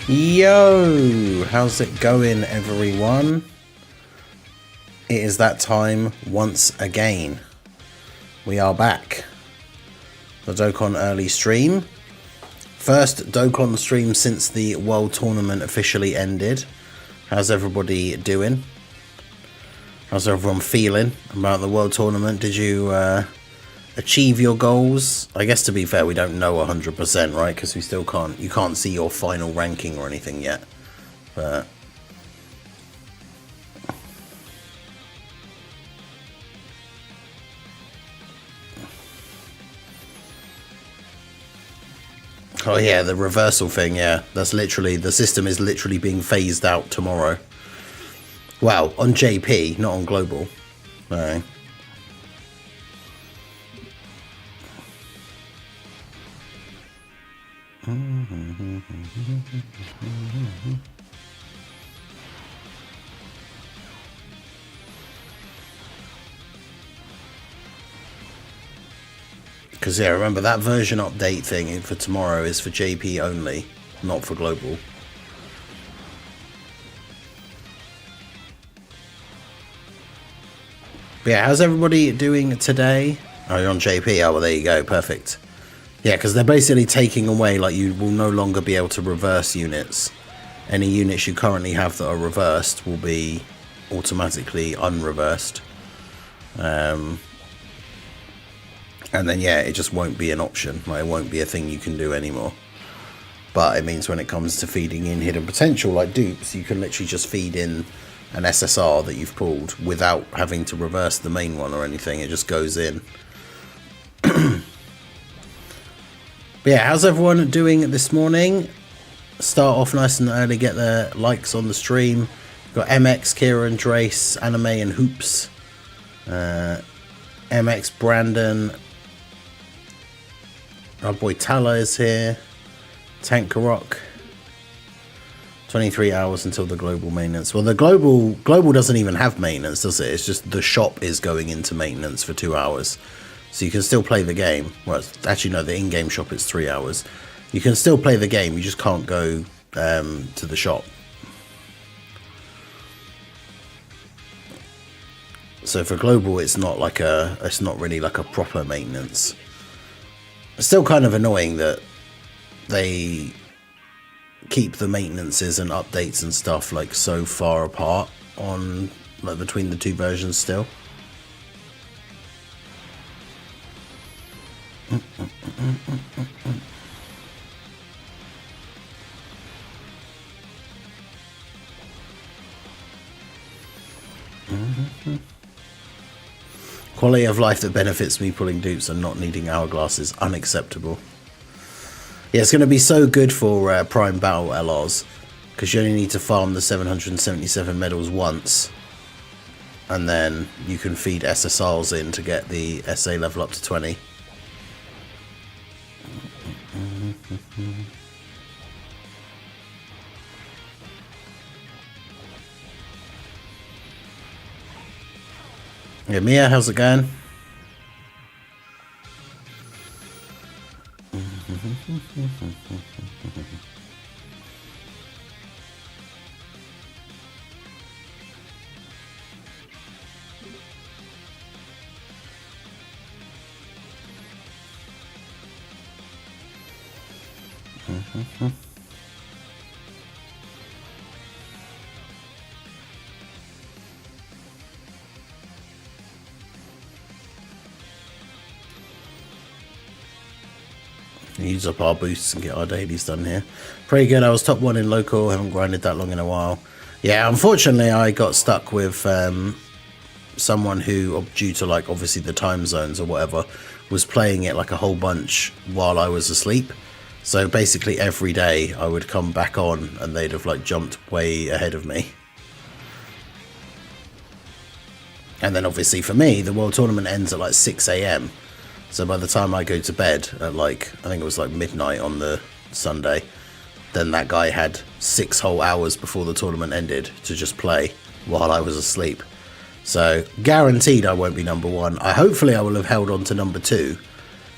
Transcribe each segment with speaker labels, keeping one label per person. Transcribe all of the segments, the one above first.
Speaker 1: Yo, how's it going, everyone? It is that time once again. We are back. The Dokkan early stream. First Dokkan stream since the World Tournament officially ended. How's everybody doing? How's everyone feeling about the World Tournament? Did you achieve your goals? I guess, to be fair, we don't know 100%, right? Because we still can't, you can't see your final ranking or anything yet. But oh yeah, the reversal thing, yeah. That's literally, the system is literally being phased out tomorrow. Well, on JP, not on global. No. Because, yeah, remember that version update thing for tomorrow is for JP only, not for global. But yeah, how's everybody doing today? Oh, you're on JP. Oh, well, there you go. Perfect. Yeah, because they're basically taking away, like, you will no longer be able to reverse units. Any units you currently have that are reversed will be automatically unreversed. And then, yeah, it just won't be an option. Like, it won't be a thing you can do anymore. But it means when it comes to feeding in hidden potential, like dupes, you can literally just feed in an SSR that you've pulled without having to reverse the main one or anything. It just goes in. But yeah, how's everyone doing this morning? Start off nice and early, get the likes on the stream. Got MX, Kira and Drace, Anime and Hoops. MX, Brandon. Our boy Tala is here. Tankarok. 23 hours until the global maintenance. Well, the global doesn't even have maintenance, does it? It's just the shop is going into maintenance for 2 hours. So you can still play the game. Well, actually, no, the in-game shop is 3 hours. You can still play the game, you just can't go to the shop. So for global, it's not really like a proper maintenance. It's still kind of annoying that they keep the maintenances and updates and stuff like so far apart on like between the two versions still. Quality of life that benefits me pulling dupes and not needing hourglass is unacceptable. Yeah, it's going to be so good for Prime Battle LRs, because you only need to farm the 777 medals once, and then you can feed SSRs in to get the SA level up to 20. Yeah, Mia, how's it going? Use up our boosts and get our dailies done here. Pretty good. I was top 1 in local. Haven't grinded that long in a while. Yeah, unfortunately I got stuck with someone who, due to like obviously the time zones or whatever, was playing it like a whole bunch while I was asleep. So basically every day I would come back on and they'd have like jumped way ahead of me. And then obviously for me, the World Tournament ends at like 6 AM. So by the time I go to bed at like, I think it was like midnight on the Sunday, then that guy had 6 whole hours before the tournament ended to just play while I was asleep. So guaranteed I won't be number 1. Hopefully I will have held on to number 2,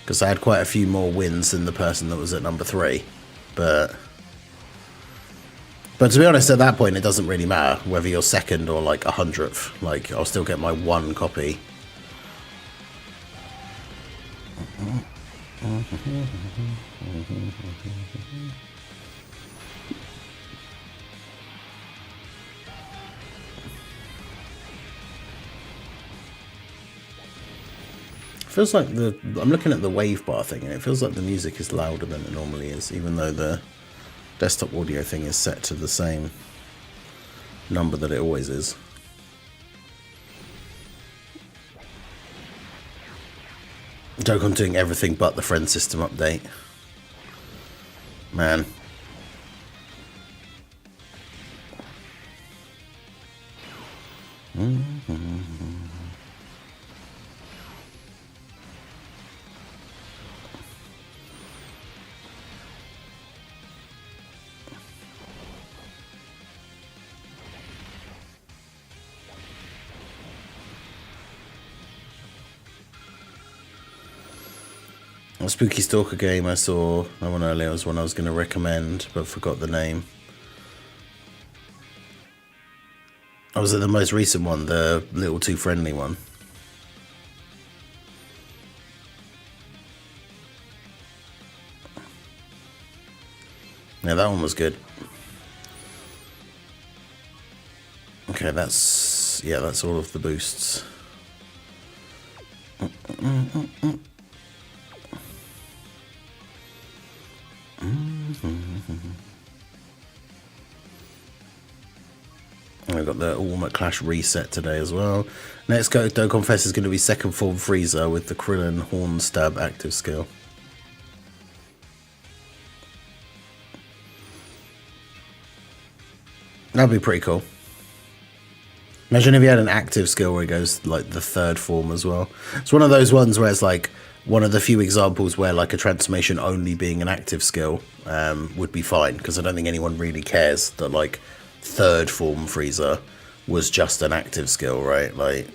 Speaker 1: because I had quite a few more wins than the person that was at number 3. But But to be honest, at that point, it doesn't really matter whether you're second or like 100th. Like, I'll still get my one copy. Feels like I'm looking at the wave bar thing, and it feels like the music is louder than it normally is, even though the desktop audio thing is set to the same number that it always is. Dokkan doing everything but the friend system update. Man. A Spooky Stalker game I saw, that one earlier was one I was going to recommend, but forgot the name. I was at the most recent one, the Little Too Friendly one. Yeah, that one was good. Okay, that's all of the boosts. I got the Ultimate Clash reset today as well. Next go Dokkan Fest is going to be second form Frieza with the Krillin Horn Stab active skill. That'd be pretty cool. Imagine if you had an active skill where it goes like the third form as well. It's one of those ones where it's like one of the few examples where like a transformation only being an active skill would be fine, because I don't think anyone really cares that like third form Frieza was just an active skill, right? Like,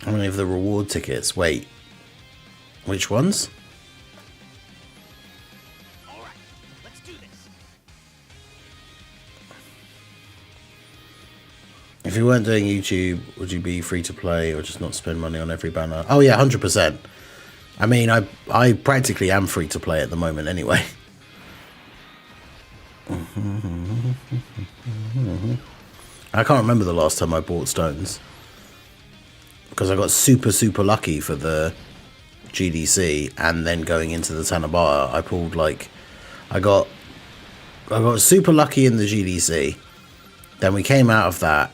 Speaker 1: how many of the reward tickets? Wait, which ones?
Speaker 2: All right, let's do this.
Speaker 1: If you weren't doing YouTube, would you be free to play or just not spend money on every banner? Oh yeah, 100%. I mean, I practically am free to play at the moment anyway. I can't remember the last time I bought stones, because I got super lucky for the GDC, and then going into the Tanabata, I pulled like I got super lucky in the GDC. Then we came out of that,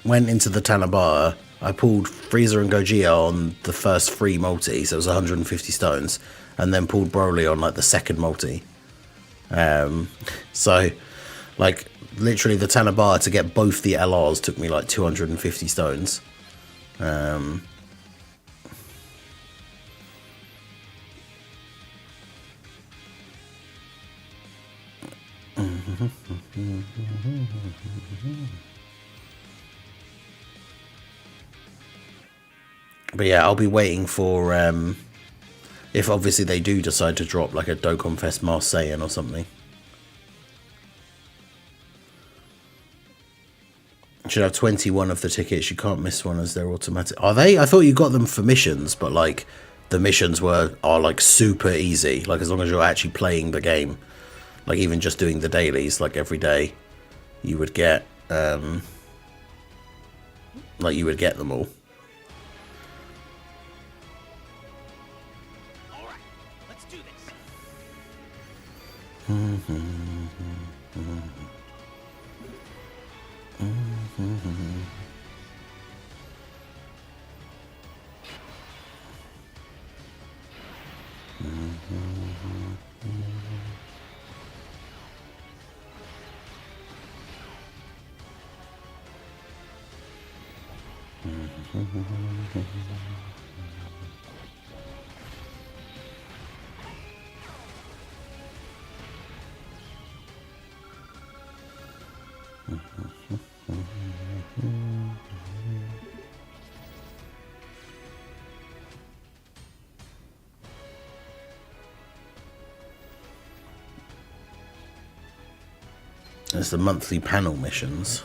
Speaker 1: went into the Tanabata. I pulled Frieza and Gogeta on the first free multi, so it was 150 stones, and then pulled Broly on like the second multi. So like literally the Tanabata to get both the LRs took me like 250 stones. But yeah, I'll be waiting for if obviously they do decide to drop like a Dokkan Fest Marseille or something. Should have 21 of the tickets. You can't miss one as they're automatic. Are they? I thought you got them for missions, but like the missions are like super easy. Like as long as you're actually playing the game, like even just doing the dailies, like every day, you would get them all.
Speaker 2: All right, let's do this.
Speaker 1: There's the monthly panel missions.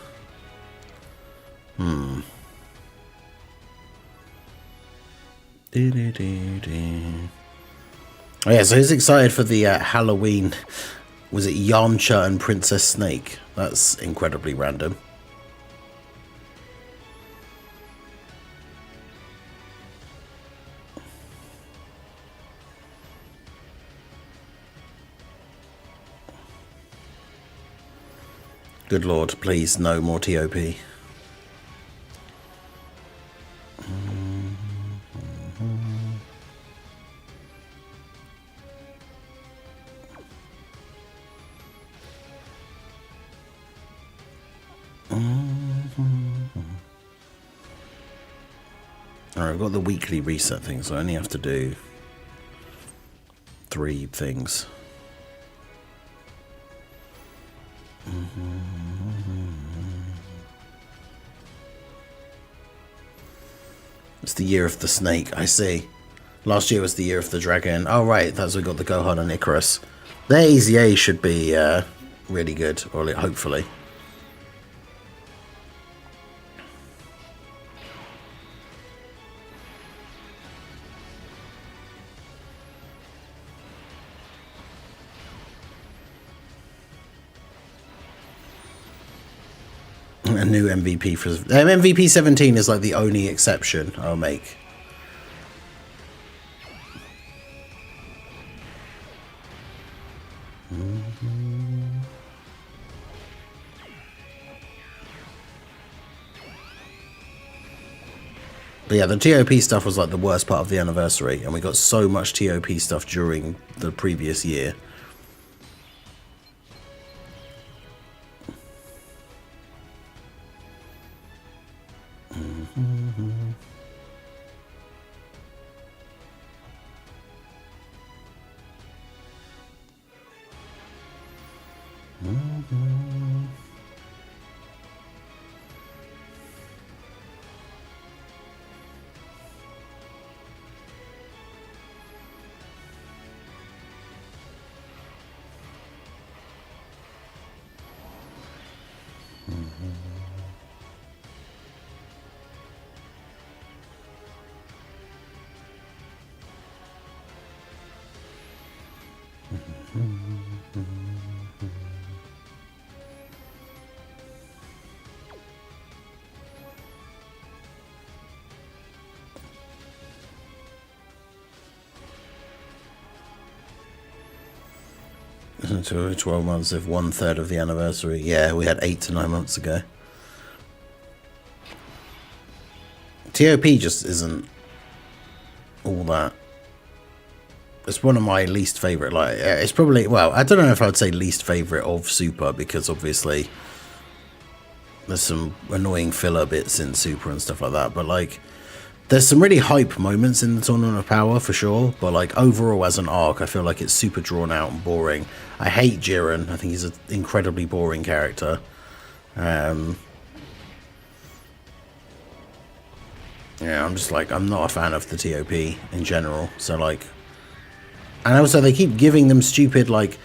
Speaker 1: Oh yeah, so who's excited for the Halloween? Was it Yamcha and Princess Snake? That's incredibly random. Good lord, please, no more TOP. Alright, I've got the weekly reset thing, so I only have to do 3 things. It's the year of the snake, I see. Last year was the year of the dragon. Oh right, that's we got the Gohan and Icarus. Their EZA should be really good, or hopefully. A new MVP for MVP 17 is like the only exception I'll make. But yeah, the TOP stuff was like the worst part of the anniversary, and we got so much TOP stuff during the previous year. To 12 months of 1/3 of the anniversary. Yeah, we had 8 to 9 months ago. TOP just isn't all that. It's one of my least favorite. Like, it's probably, well, I don't know if I would say least favorite of Super, because obviously there's some annoying filler bits in Super and stuff like that. But like, there's some really hype moments in the Tournament of Power for sure, but like overall as an arc, I feel like it's super drawn out and boring. I hate Jiren. I think he's an incredibly boring character. Yeah, I'm just like, I'm not a fan of the TOP in general. So like, and also they keep giving them stupid like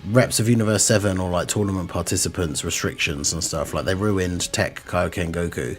Speaker 1: reps of Universe 7 or like tournament participants restrictions and stuff. Like they ruined Tech Kaioken Goku.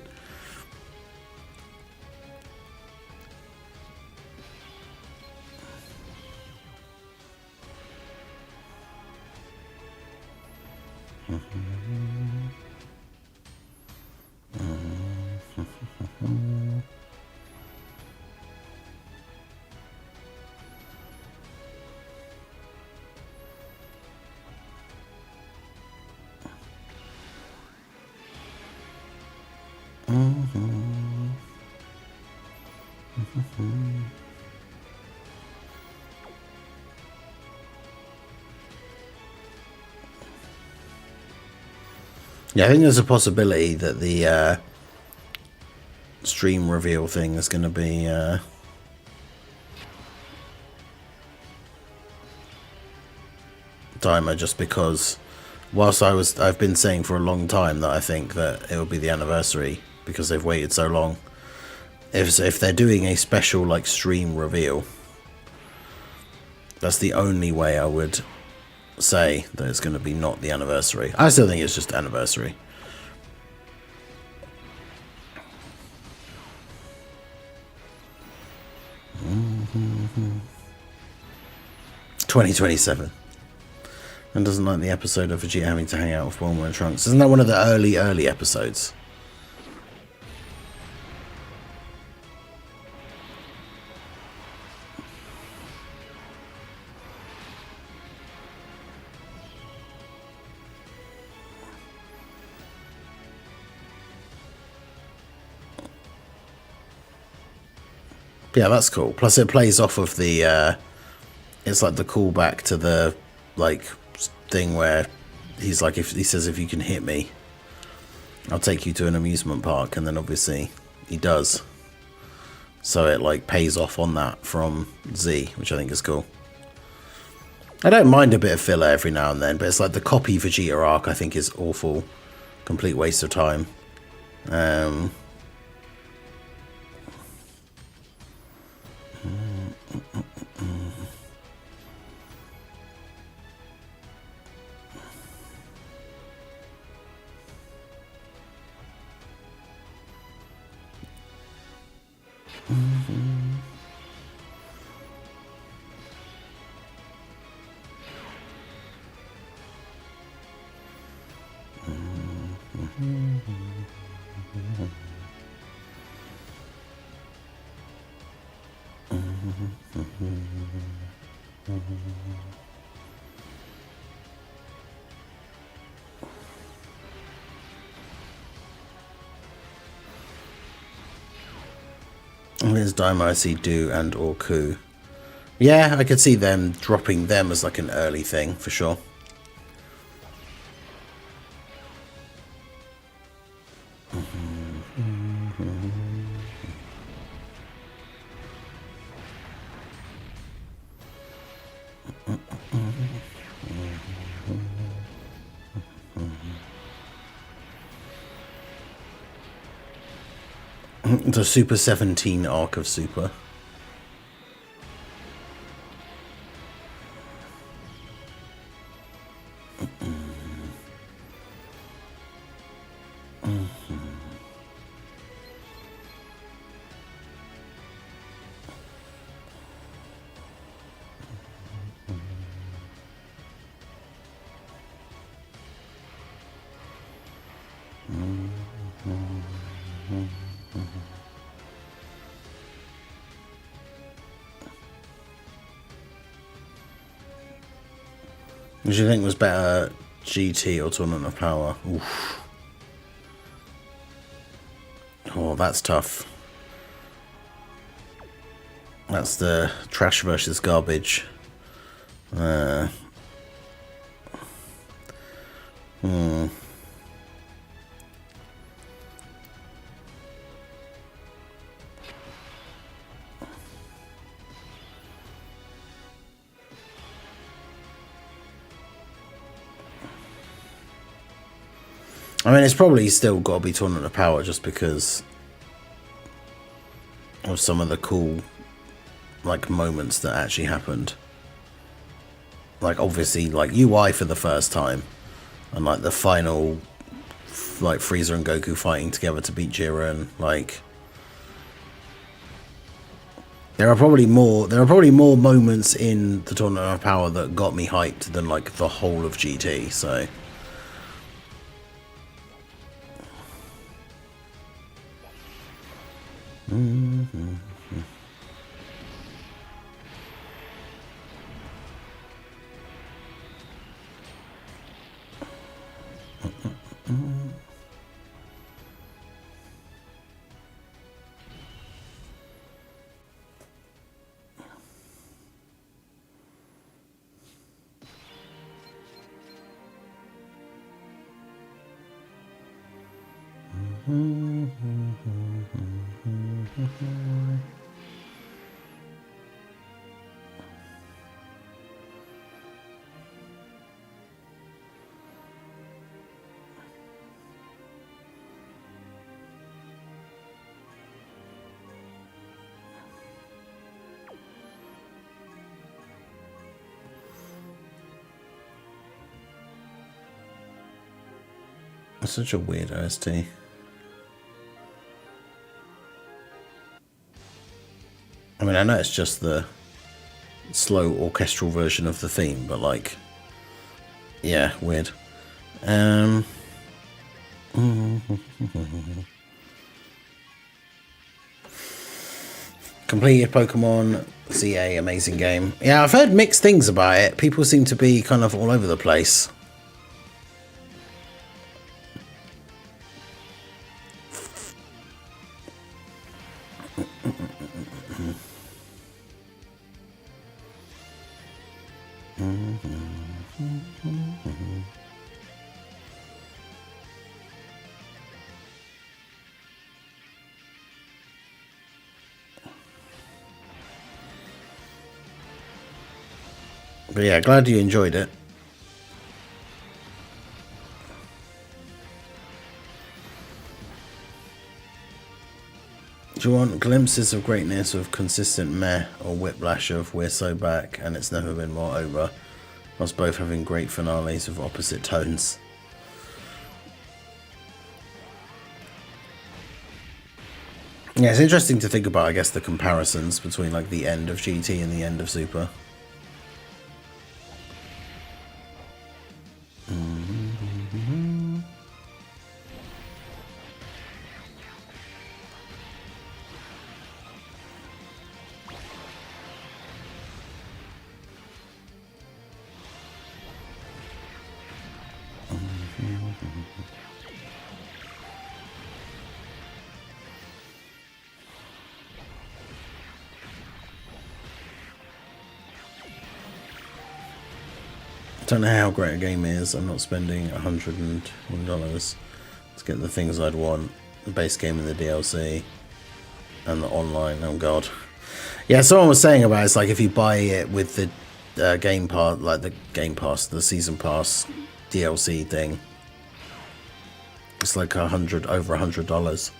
Speaker 1: Yeah, I think there's a possibility that the stream reveal thing is going to be Daima, just because whilst I've been saying for a long time that I think that it will be the anniversary because they've waited so long. If they're doing a special like stream reveal, that's the only way I would say that it's going to be not the anniversary. I still think it's just anniversary. Mm-hmm. 2027. And doesn't like the episode of Vegeta having to hang out with Bulma and Trunks. Isn't that one of the early episodes? Yeah, that's cool. Plus it plays off of the it's like the callback to the like thing where he's like, if he says, if you can hit me, I'll take you to an amusement park, and then obviously he does. So it like pays off on that from Z, which I think is cool. I don't mind a bit of filler every now and then, but it's like the copy Vegeta arc I think is awful. Complete waste of time. And there's Daima, I see Do and or Ku. Yeah, I could see them dropping them as like an early thing for sure. The Super 17 arc of Super. What do you think was better, GT or Tournament of Power? Oof. Oh, that's tough. That's the trash versus garbage. I mean, it's probably still got to be Tournament of Power just because of some of the cool, like, moments that actually happened. like obviously like UI for the first time, and like the final, like Frieza and Goku fighting together to beat Jiren. Like there are probably more moments in the Tournament of Power that got me hyped than like the whole of GT. So. It's such a weird OST. I mean, I know it's just the slow orchestral version of the theme, but like, yeah, weird. Completed Pokemon CA, amazing game. Yeah, I've heard mixed things about it. People seem to be kind of all over the place. But yeah, glad you enjoyed it. Do you want glimpses of greatness with consistent meh, or whiplash of we're so back and it's never been more over, whilst both having great finales of opposite tones? Yeah, it's interesting to think about, I guess, the comparisons between like the end of GT and the end of Super. Don't know how great a game is. I'm not spending $101 to get the things I'd want. The base game and the DLC and the online. Oh god. Yeah, someone was saying about it's like if you buy it with the game pass, like the game pass, the season pass DLC thing, it's like over $100.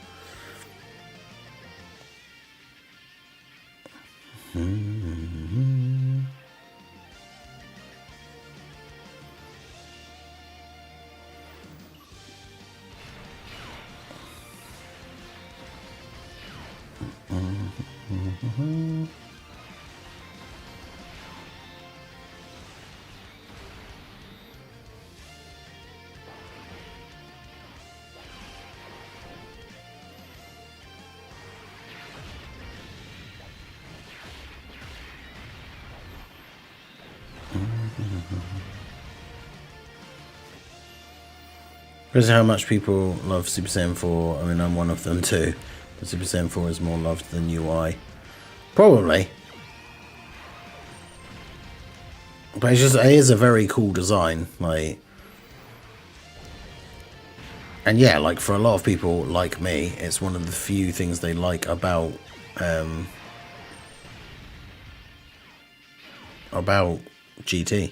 Speaker 1: Because how much people love Super Saiyan 4, I mean, I'm one of them too. But Super Saiyan 4 is more loved than UI. Probably. But it is a very cool design. Like, and yeah, like for a lot of people like me, it's one of the few things they like about GT.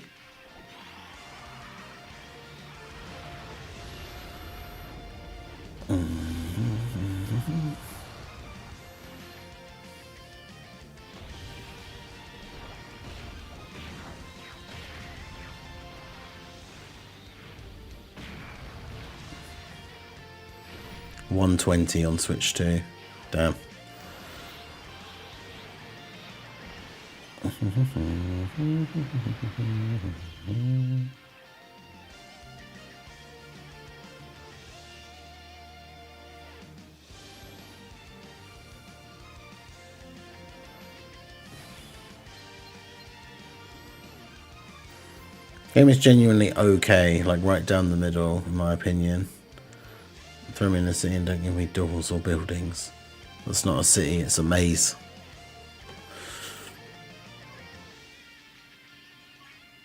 Speaker 1: 120 on Switch 2. Damn. Game is genuinely okay, like right down the middle, in my opinion. Throw me in the city and don't give me doors or buildings. That's not a city, it's a maze.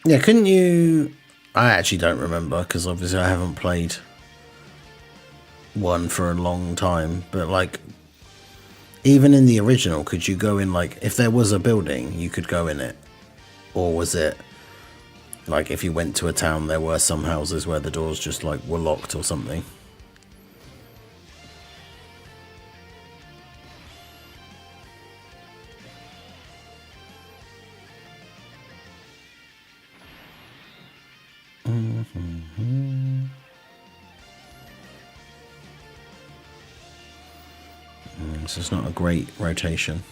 Speaker 1: Yeah, couldn't you... I actually don't remember, because obviously I haven't played one for a long time, but like, even in the original, could you go in, like, if there was a building, you could go in it? Or was it... like, if you went to a town, there were some houses where the doors just, like, were locked or something. So it's not a great rotation.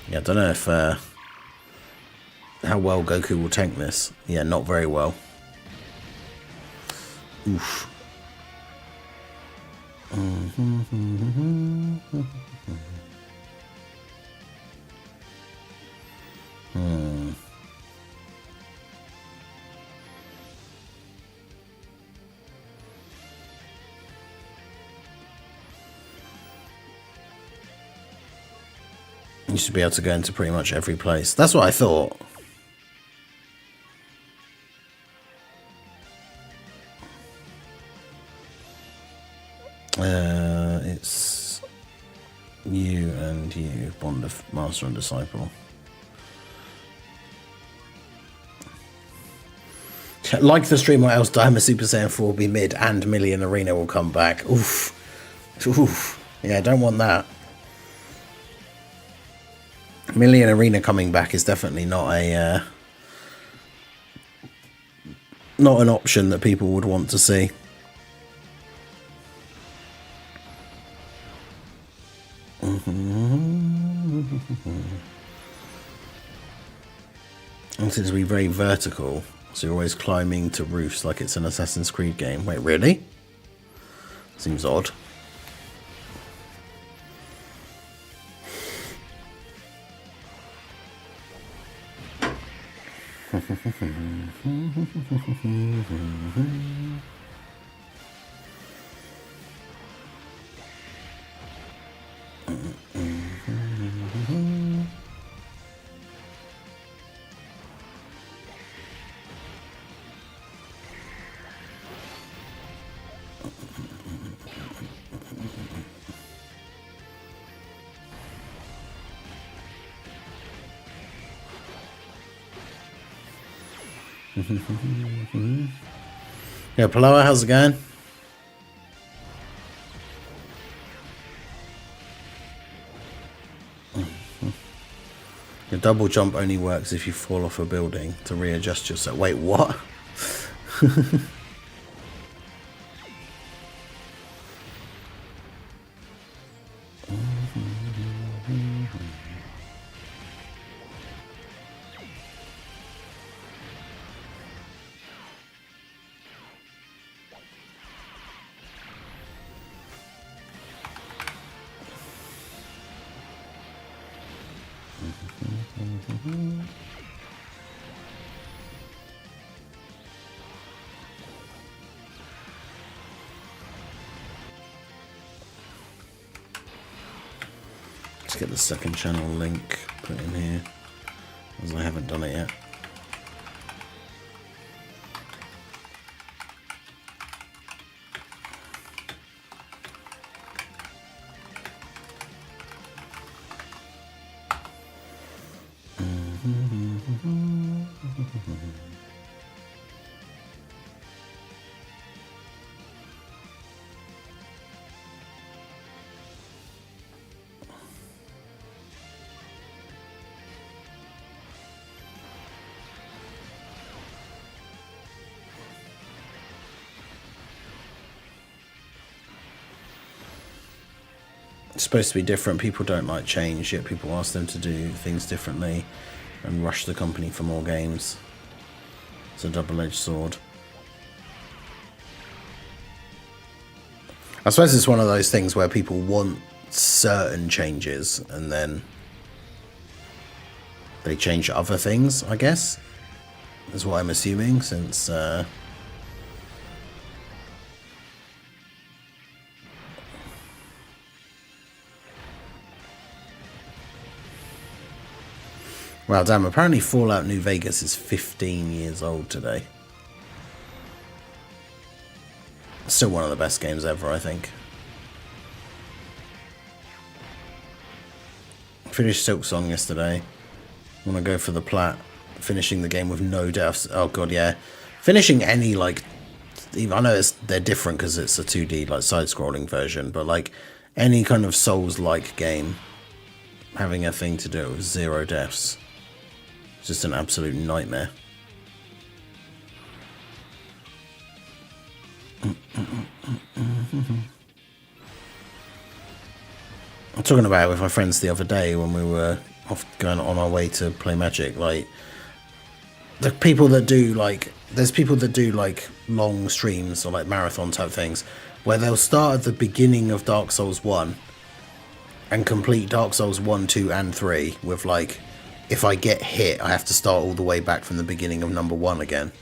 Speaker 1: Yeah, I don't know if how well Goku will tank this. Yeah, not very well. Oof. You should be able to go into pretty much every place. That's what I thought. It's you and you, bond of master and disciple. Like the stream, what else? Diamond Super Saiyan 4 will be mid and Million Arena will come back. Oof. Oof. Yeah, I don't want that. Million Arena coming back is definitely not a not an option that people would want to see. It seems to be very vertical, so you're always climbing to roofs like it's an Assassin's Creed game. Wait, really? Seems odd. Yeah, Paloa, how's it going? Your double jump only works if you fall off a building to readjust yourself. Wait, what? Let's get the second channel link put in here, as I haven't done it yet. It's supposed to be different. People don't like change, yet people ask them to do things differently and rush the company for more games. It's a double-edged sword. I suppose it's one of those things where people want certain changes and then they change other things, I guess, is what I'm assuming, since well, damn, apparently Fallout New Vegas is 15 years old today. Still one of the best games ever, I think. Finished Silk Song yesterday. Want to go for the plat. Finishing the game with no deaths. Oh god, yeah. Finishing any, like, I know they're different because it's a 2D, like, side-scrolling version, but, like, any kind of Souls-like game, having a thing to do it with 0 deaths. It's just an absolute nightmare. I'm talking about it with my friends the other day when we were off going on our way to play Magic. Like, the people that do, like, there's people that do, like, long streams or, like, marathon type things where they'll start at the beginning of Dark Souls 1 and complete Dark Souls 1, 2, and 3 with, like, if I get hit, I have to start all the way back from the beginning of number 1 again.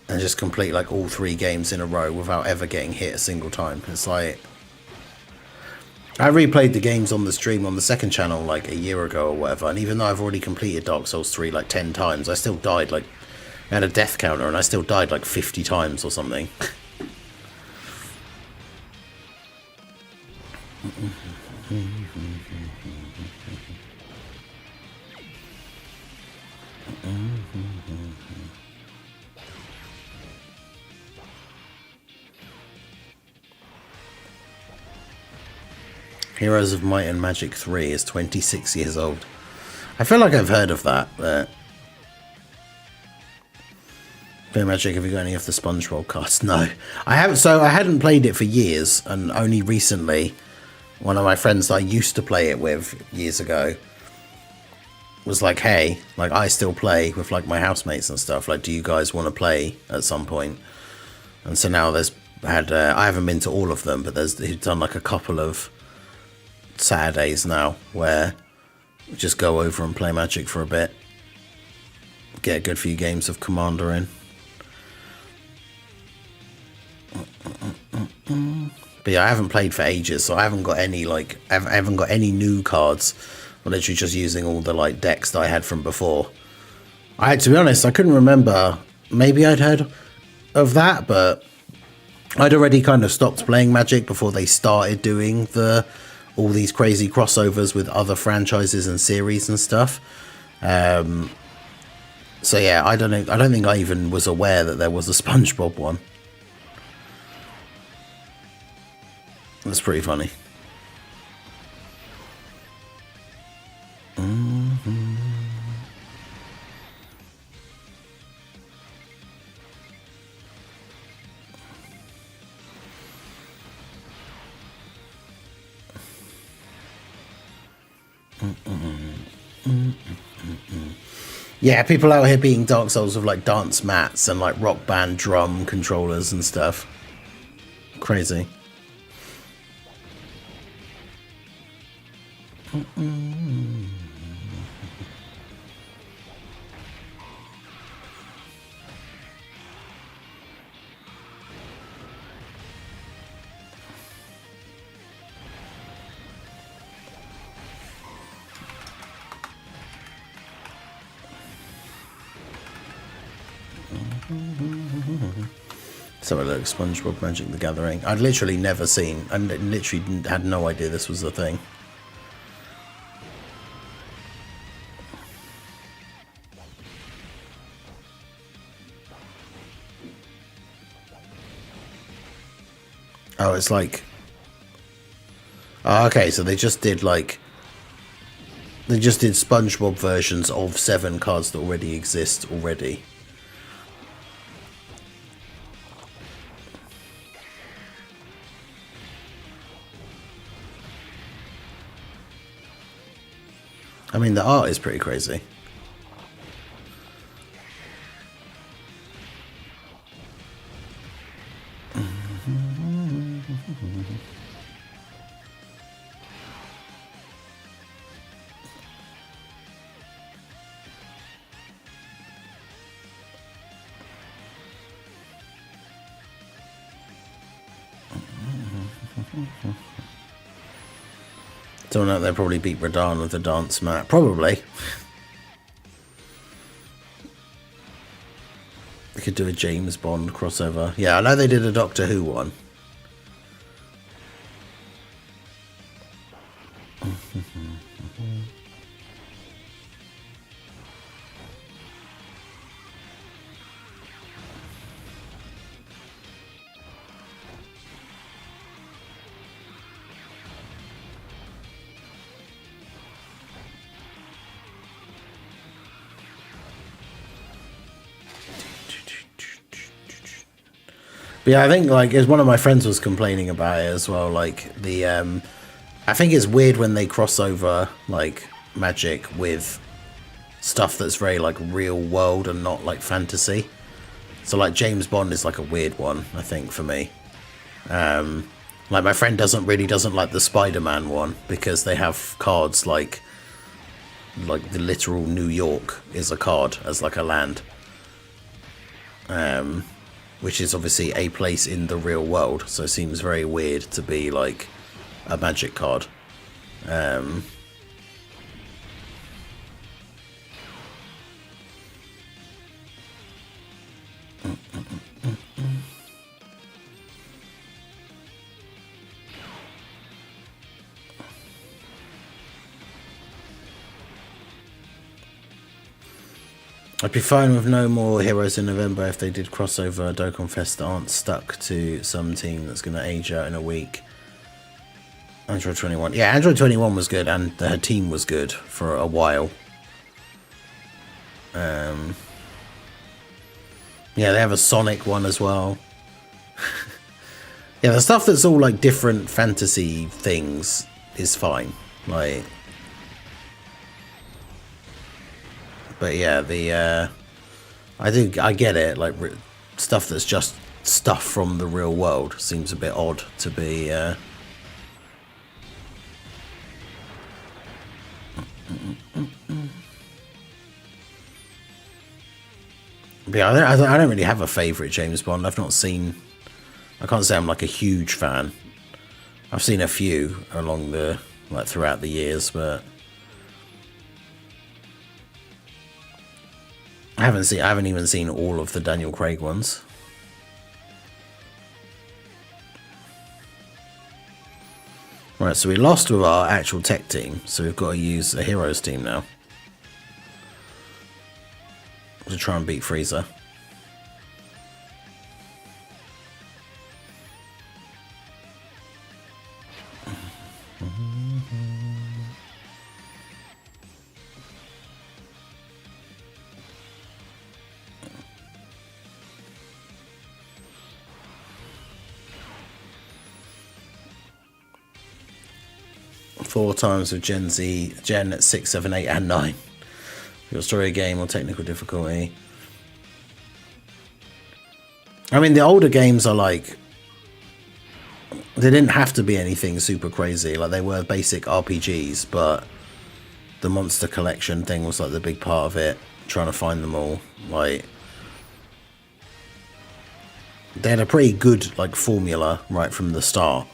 Speaker 1: And just complete, like, all 3 games in a row without ever getting hit a single time. It's like, I replayed the games on the stream on the second channel like a year ago or whatever, and even though I've already completed Dark Souls 3 like 10 times, I still died, like, I had a death counter and I still died like 50 times or something. Heroes of Might and Magic 3 is 26 years old. I feel like I've heard of that, but... Play Magic, have you got any of the SpongeBob cards? No. I haven't, so I hadn't played it for years, and only recently, one of my friends that I used to play it with years ago was like, hey, like, I still play with, like, my housemates and stuff. Like, do you guys want to play at some point? And so now there's had, I haven't been to all of them, but he's done, like, a couple of Saturdays now where we just go over and play Magic for a bit, get a good few games of Commander in. But yeah, I haven't played for ages, so I haven't got any, like, I haven't got any new cards. I'm literally just using all the, like, decks that I had from before. To be honest, I couldn't remember. Maybe I'd heard of that, but I'd already kind of stopped playing Magic before they started doing all these crazy crossovers with other franchises and series and stuff. So yeah, I don't think I even was aware that there was a SpongeBob one. That's pretty funny. Yeah, people out here beating Dark Souls with, like, dance mats and, like, Rock Band drum controllers and stuff. Crazy. So it looks SpongeBob Magic the Gathering. I'd literally never seen, I literally had no idea this was a thing. Oh, it's like... Oh, okay, so they just did, like... They just did SpongeBob versions of 7 cards that already exist already. I mean, the art is pretty crazy. Don't know, they'll probably beat Radahn with the dance mat. Probably. They could do a James Bond crossover. Yeah, I know they did a Doctor Who one. But yeah, I think like as one of my friends was complaining about it as well. Like the, I think it's weird when they cross over like magic with stuff that's very like real world and not like fantasy. So like James Bond is like a weird one, I think, for me. Like my friend doesn't like the Spider-Man one because they have cards like the literal New York is a card as like a land. Which is obviously a place in the real world, so it seems very weird to be like a magic card. I'd be fine with no more Heroes in November if they did crossover Dokkan Fest that aren't stuck to some team that's going to age out in a week. Android 21. Yeah, Android 21 was good, and her team was good for a while. Yeah, they have a Sonic one as well. Yeah, the stuff that's all like different fantasy things is fine. Like... But yeah, the I get it. Like stuff that's just stuff from the real world seems a bit odd to be. But yeah, I don't really have a favorite James Bond. I've not seen. I can't say I'm like a huge fan. I've seen a few along the throughout the years, but. I haven't even seen all of the Daniel Craig ones. Right, so we lost with our actual tech team, so we've got to use a heroes team now to try and beat Frieza. Four times with Gen at 6, 7, 8, and 9. Your story game or technical difficulty. I mean, the older games are like... They didn't have to be anything super crazy. Like, they were basic RPGs, but the monster collection thing was like the big part of it. Trying to find them all. Like... They had a pretty good, like, formula right from the start.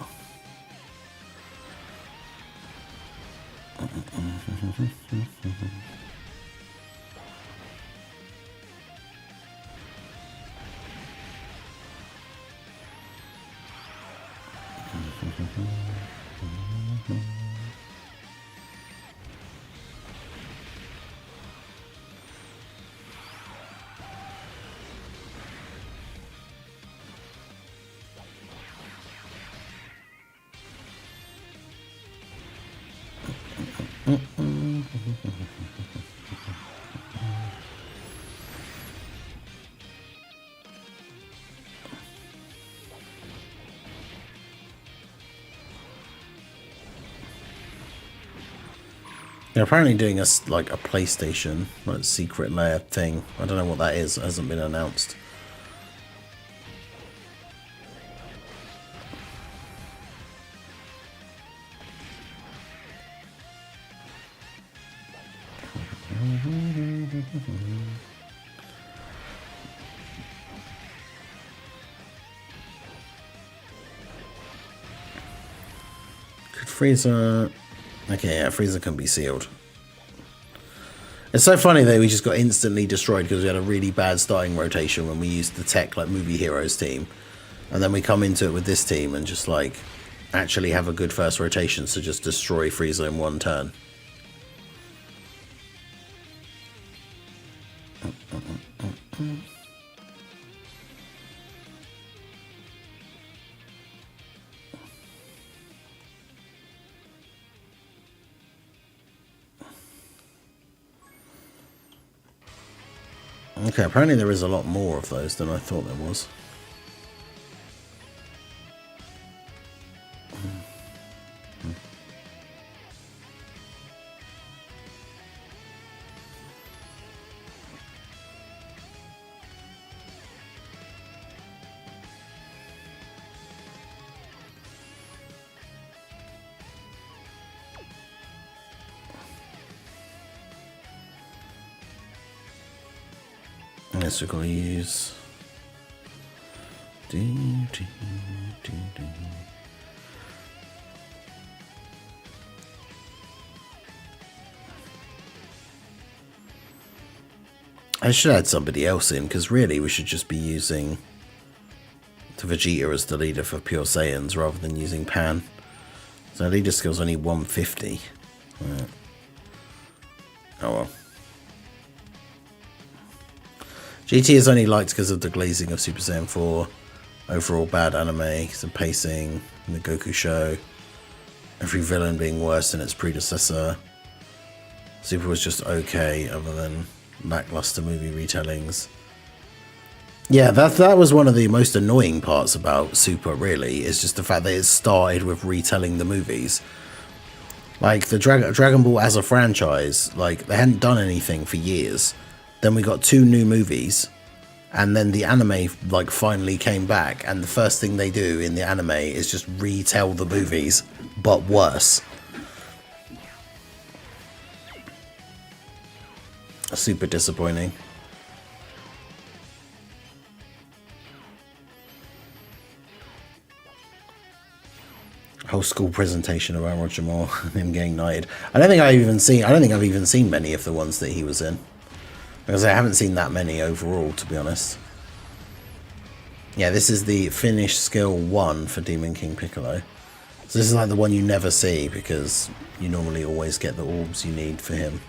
Speaker 1: They're apparently doing like a PlayStation like secret layer thing. I don't know what that is. It hasn't been announced. Could Frieza... Okay, yeah, Frieza can be sealed. It's so funny that we just got instantly destroyed because we had a really bad starting rotation when we used the tech like Movie Heroes team. And then we come into it with this team and just like actually have a good first rotation, so just destroy Frieza in one turn. Okay, apparently there is a lot more of those than I thought there was. Yes, we're going to use... I should add somebody else in, because really we should just be using the Vegeta as the leader for Pure Saiyans rather than using Pan. So leader skill's only 150. Right. Oh well. GT is only liked because of the glazing of Super Saiyan 4, overall bad anime, some pacing in the Goku show, every villain being worse than its predecessor. Super was just okay, other than lackluster movie retellings. Yeah, that was one of the most annoying parts about Super, really, is just the fact that it started with retelling the movies. Like, the Dragon Ball as a franchise, like, they hadn't done anything for years. Then we got 2 new movies, and then the anime like finally came back, and the first thing they do in the anime is just retell the movies, but worse. Super disappointing. Whole school presentation about Roger Moore and him getting knighted. I don't think I've even seen many of the ones that he was in. Because I haven't seen that many overall, to be honest. Yeah, this is the Finish Skill 1 for Demon King Piccolo. So this is like the one you never see, because you normally always get the orbs you need for him.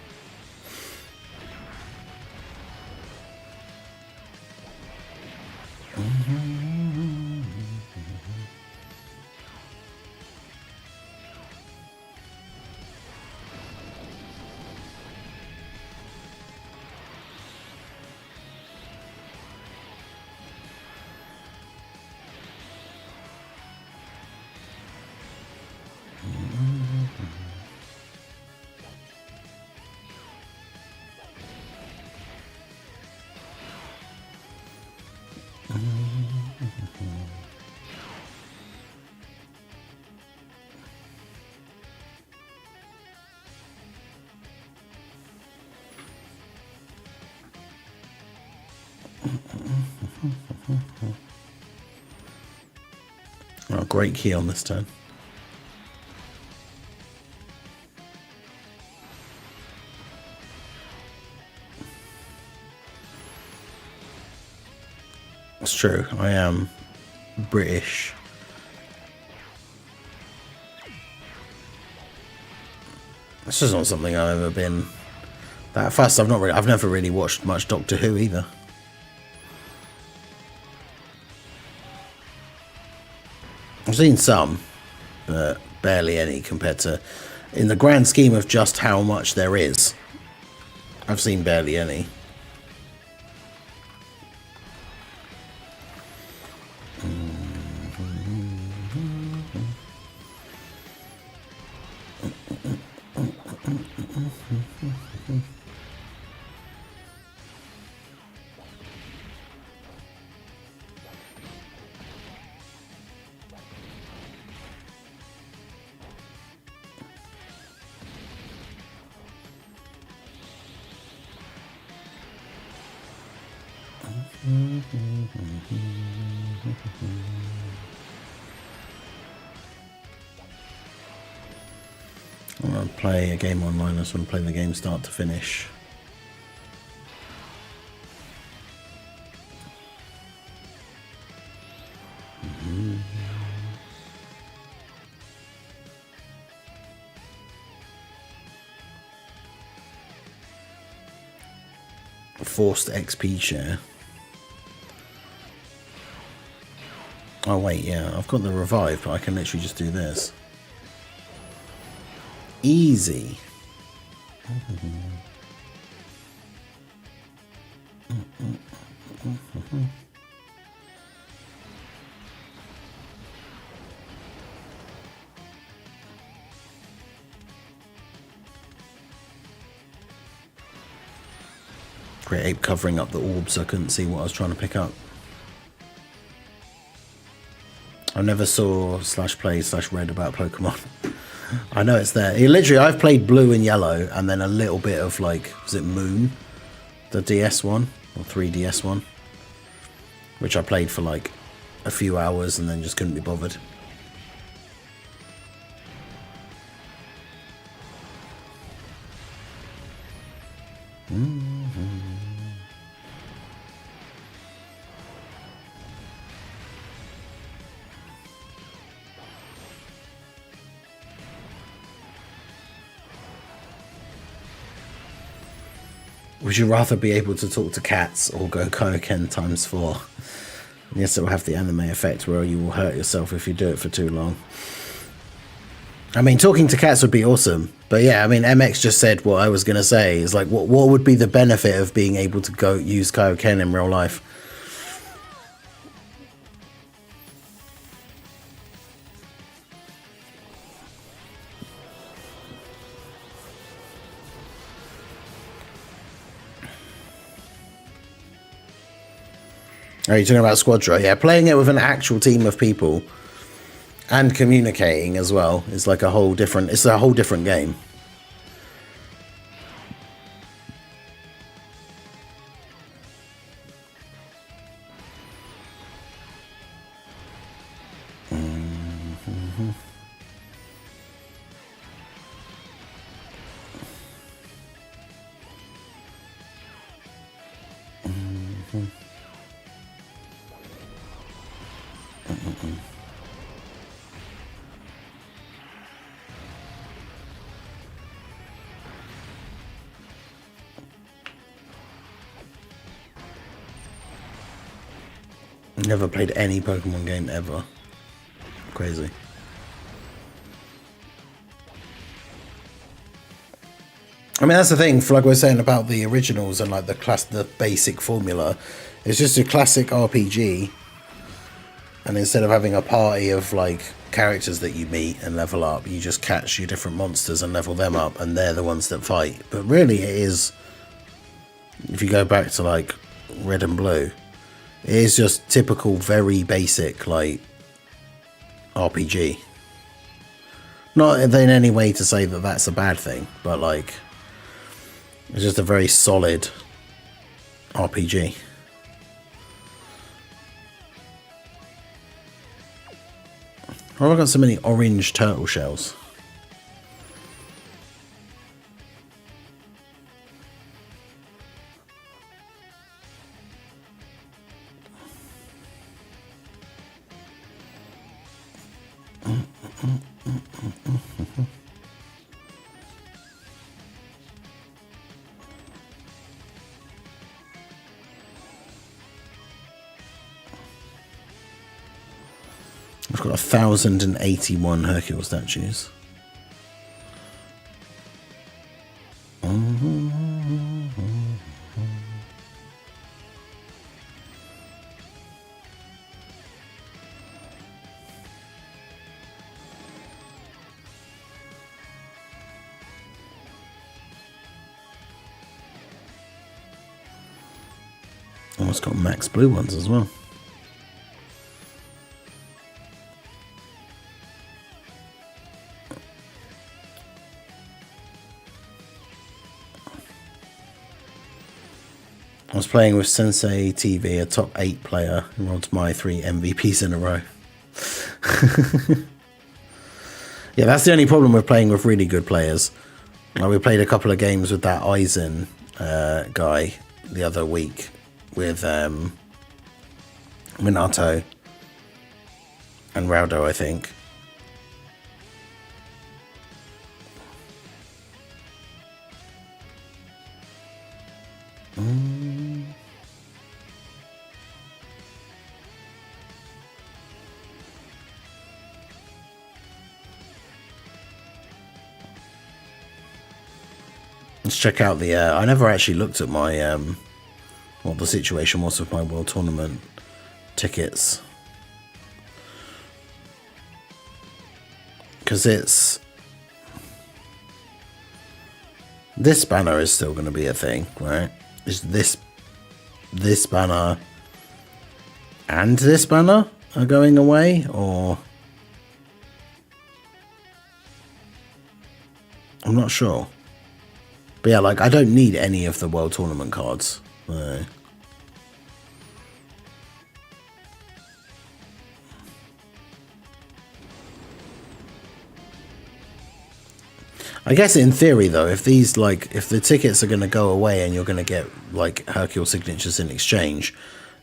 Speaker 1: Oh, great key on this turn. It's true, I am British. This is not something I've ever been that fast. I've never really watched much Doctor Who either. I've seen some, but barely any compared to, in the grand scheme of just how much there is, I've seen barely any. I want to play a game online. I just want to play the game start to finish. Forced XP share. Oh wait, yeah, I've got the revive, but I can literally just do this. Easy. Great Ape covering up the orbs so I couldn't see what I was trying to pick up. I never saw /play/read about Pokemon. I know it's there. Literally, I've played Blue and Yellow and then a little bit of like, was it Moon? The DS one or 3DS one? Which I played for like a few hours and then just couldn't be bothered. Would you rather be able to talk to cats or go Kaioken ×4? Yes, it will have the anime effect where you will hurt yourself if you do it for too long. I mean, talking to cats would be awesome. But yeah, I mean, MX just said what I was going to say. Is like, what would be the benefit of being able to go use Kaioken in real life? Are you talking about Squadra? Yeah, playing it with an actual team of people and communicating as well is like a whole different. It's a whole different game. Never played any Pokemon game ever. Crazy. I mean, that's the thing, like we were saying about the originals and like the basic formula. It's just a classic RPG. And instead of having a party of like characters that you meet and level up, you just catch your different monsters and level them up, and they're the ones that fight. But really it is, if you go back to like Red and Blue, it is just typical, very basic, like, RPG. Not in any way to say that that's a bad thing, but, like, it's just a very solid RPG. Why have I got so many orange turtle shells? I've got 1,081 Hercule statues. Almost got max blue ones as well. I was playing with Sensei TV, a top 8 player, who rolled my 3 MVPs in a row. Yeah, that's the only problem with playing with really good players. Like, we played a couple of games with that Aizen guy the other week with Minato and Raudo, I think. Let's check out the... I never actually looked at my... what the situation was with my World Tournament tickets. Because it's... This banner is still going to be a thing, right? Is this banner and this banner are going away, or... I'm not sure. But yeah, like, I don't need any of the World Tournament cards. No. I guess in theory, though, if these, like, if the tickets are going to go away and you're going to get, like, Hercule signatures in exchange,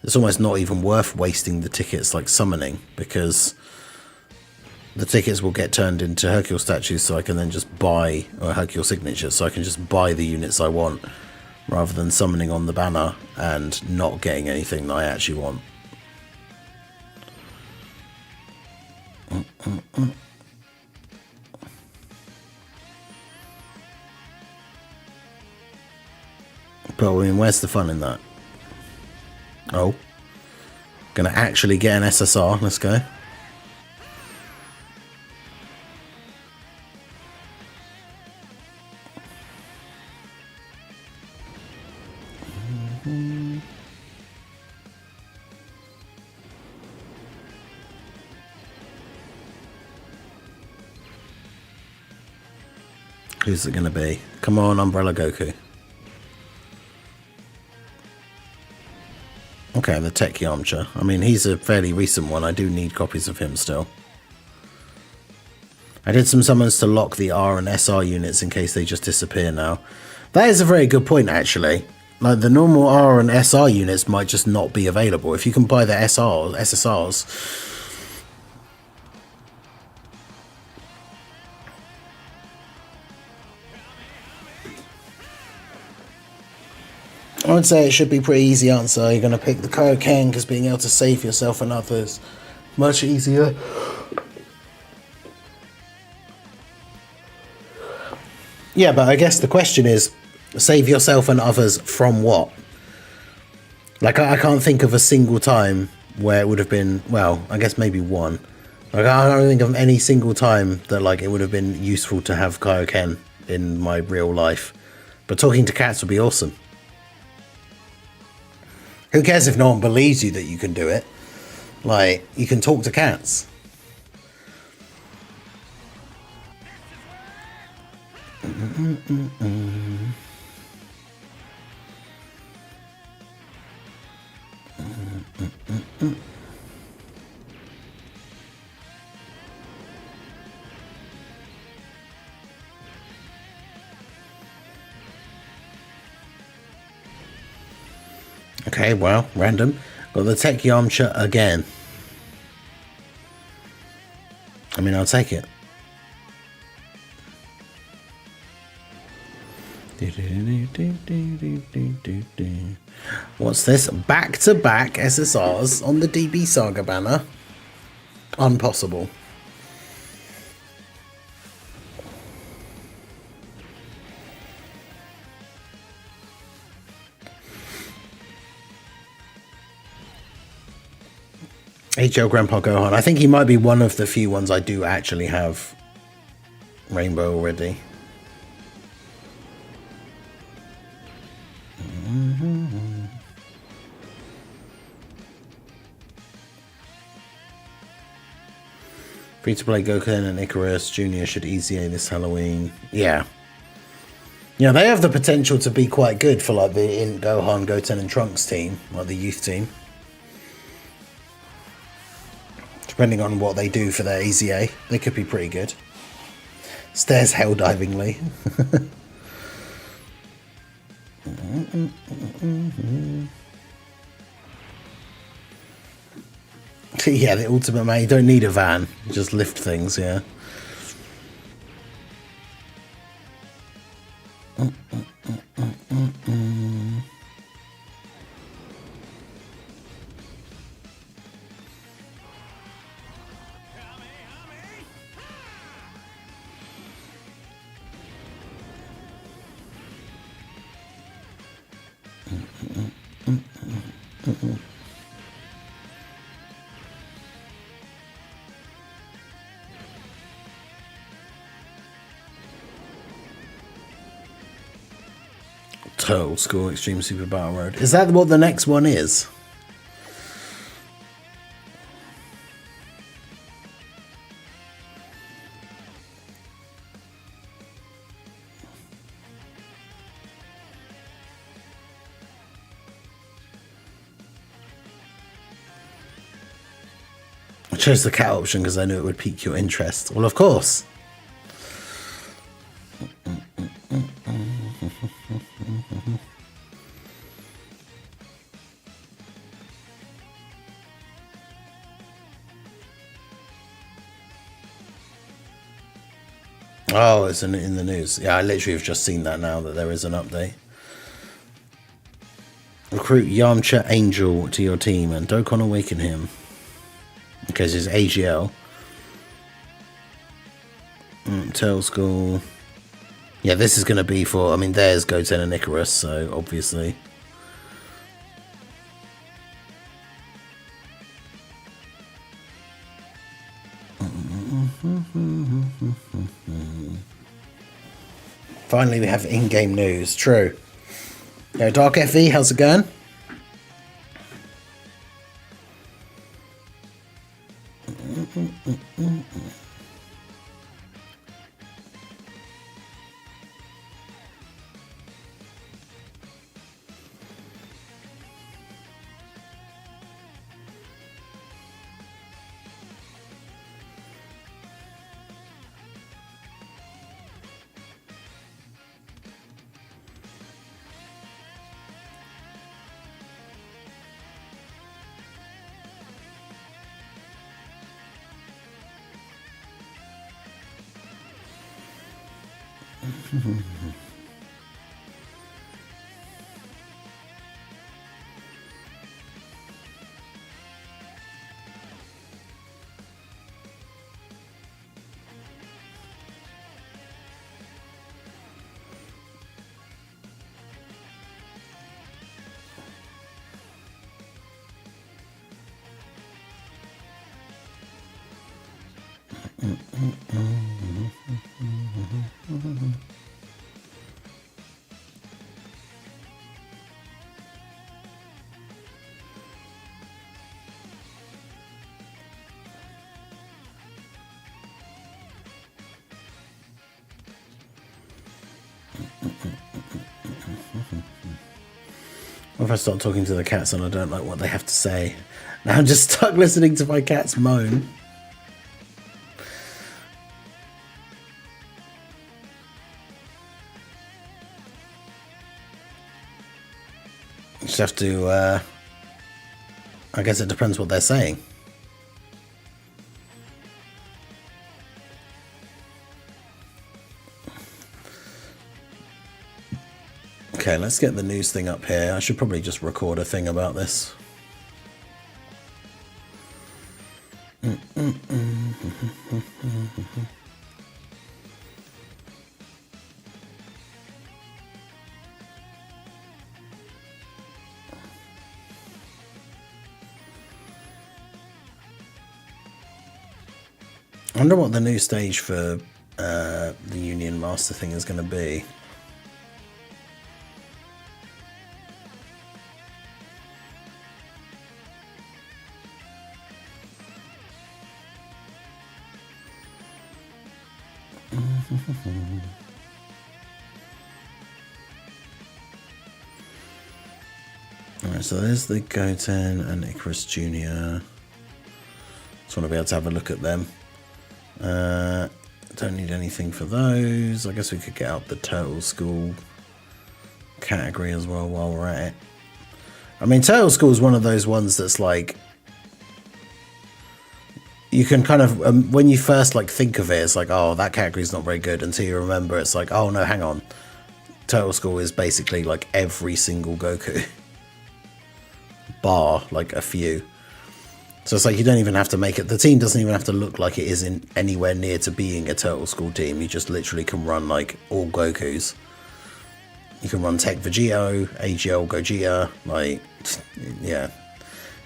Speaker 1: it's almost not even worth wasting the tickets, like, summoning, because the tickets will get turned into Hercule statues, so I can then just buy, or Hercule signatures, so I can just buy the units I want, rather than summoning on the banner and not getting anything that I actually want. But, I mean, where's the fun in that? Oh. Gonna actually get an SSR. Let's go. Who's it gonna be? Come on, Umbrella Goku. Okay, the Tech Yamcha. I mean, he's a fairly recent one. I do need copies of him still. I did some summons to lock the R and SR units in case they just disappear now. That is a very good point, actually. Like, the normal R and SR units might just not be available. If you can buy the SSRs... I would say it should be a pretty easy answer. You're going to pick the Kaioken because being able to save yourself and others much easier. Yeah, but I guess the question is, save yourself and others from what? Like, I can't think of a single time where it would have been, well, I guess maybe one. Like, I don't think of any single time that, like, it would have been useful to have Kaioken in my real life. But talking to cats would be awesome. Who cares if no one believes you that you can do it? Like, you can talk to cats. Okay, well, random. Got the Tech Yamcha again. I mean, I'll take it. What's this? Back-to-back SSRs on the DB Saga banner? Impossible. HL Grandpa Gohan. I think he might be one of the few ones I do actually have Rainbow already. Free to play Goku and Icarus Jr. should easy A this Halloween. Yeah. Yeah, they have the potential to be quite good for like the in Gohan, Goten, and Trunks team, like the youth team. Depending on what they do for their AZA, they could be pretty good. Stares hell divingly. Yeah, the ultimate man. You don't need a van. You just lift things, yeah. Total School Extreme Super Battle Road. Is that what the next one is? I chose the cat option because I knew it would pique your interest. Well, of course. Oh, it's in the news. Yeah, I literally have just seen that now, that there is an update. Recruit Yamcha Angel to your team and Dokkan awaken him. Because it's AGL. Tail School. Yeah, this is going to be for... I mean, there's Goten and Icarus, so obviously... Finally, we have in-game news. True. Yo, Dark FE, how's it going? What if I start talking to the cats and I don't like what they have to say? Now I'm just stuck listening to my cats moan. Just have to, I guess it depends what they're saying. Okay, let's get the news thing up here. I should probably just record a thing about this. I wonder what the new stage for the Union Master thing is going to be. So there's the Goten and Icarus Jr. Just want to be able to have a look at them. Don't need anything for those. I guess we could get out the Turtle School category as well while we're at it. I mean, Turtle School is one of those ones that's like, you can kind of, when you first like think of it, it's like, oh, that category is not very good, until you remember it's like, oh no, hang on. Turtle School is basically like every single Goku. Bar like a few. So it's like you don't even have to make it, the team doesn't even have to look like it is in anywhere near to being a Turtle School team. You just literally can run like all Gokus. You can run Tech Vegito, AGL Gogeta, like, yeah,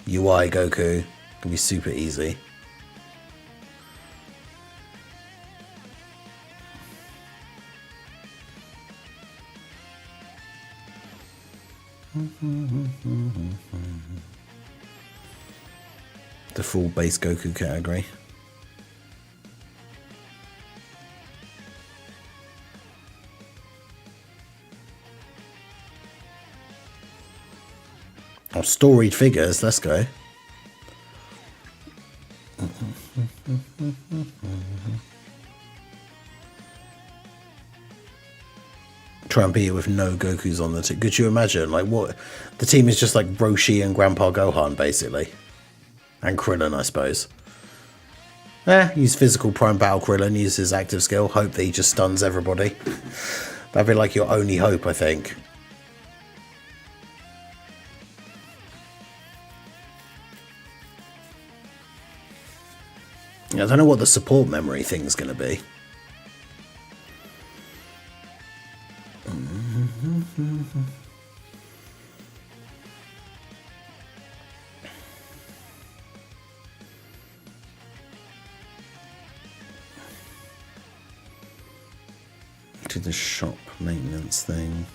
Speaker 1: UI Goku, can be super easy. The full base Goku category. Oh, storied figures, let's go. Try and beat it with no Gokus on the team. Could you imagine? Like, what? The team is just like Roshi and Grandpa Gohan, basically. And Krillin, I suppose. Use physical prime battle Krillin, use his active skill. Hope that he just stuns everybody. That'd be like your only hope, I think. I don't know what the support memory thing's going to be. To the shop maintenance thing.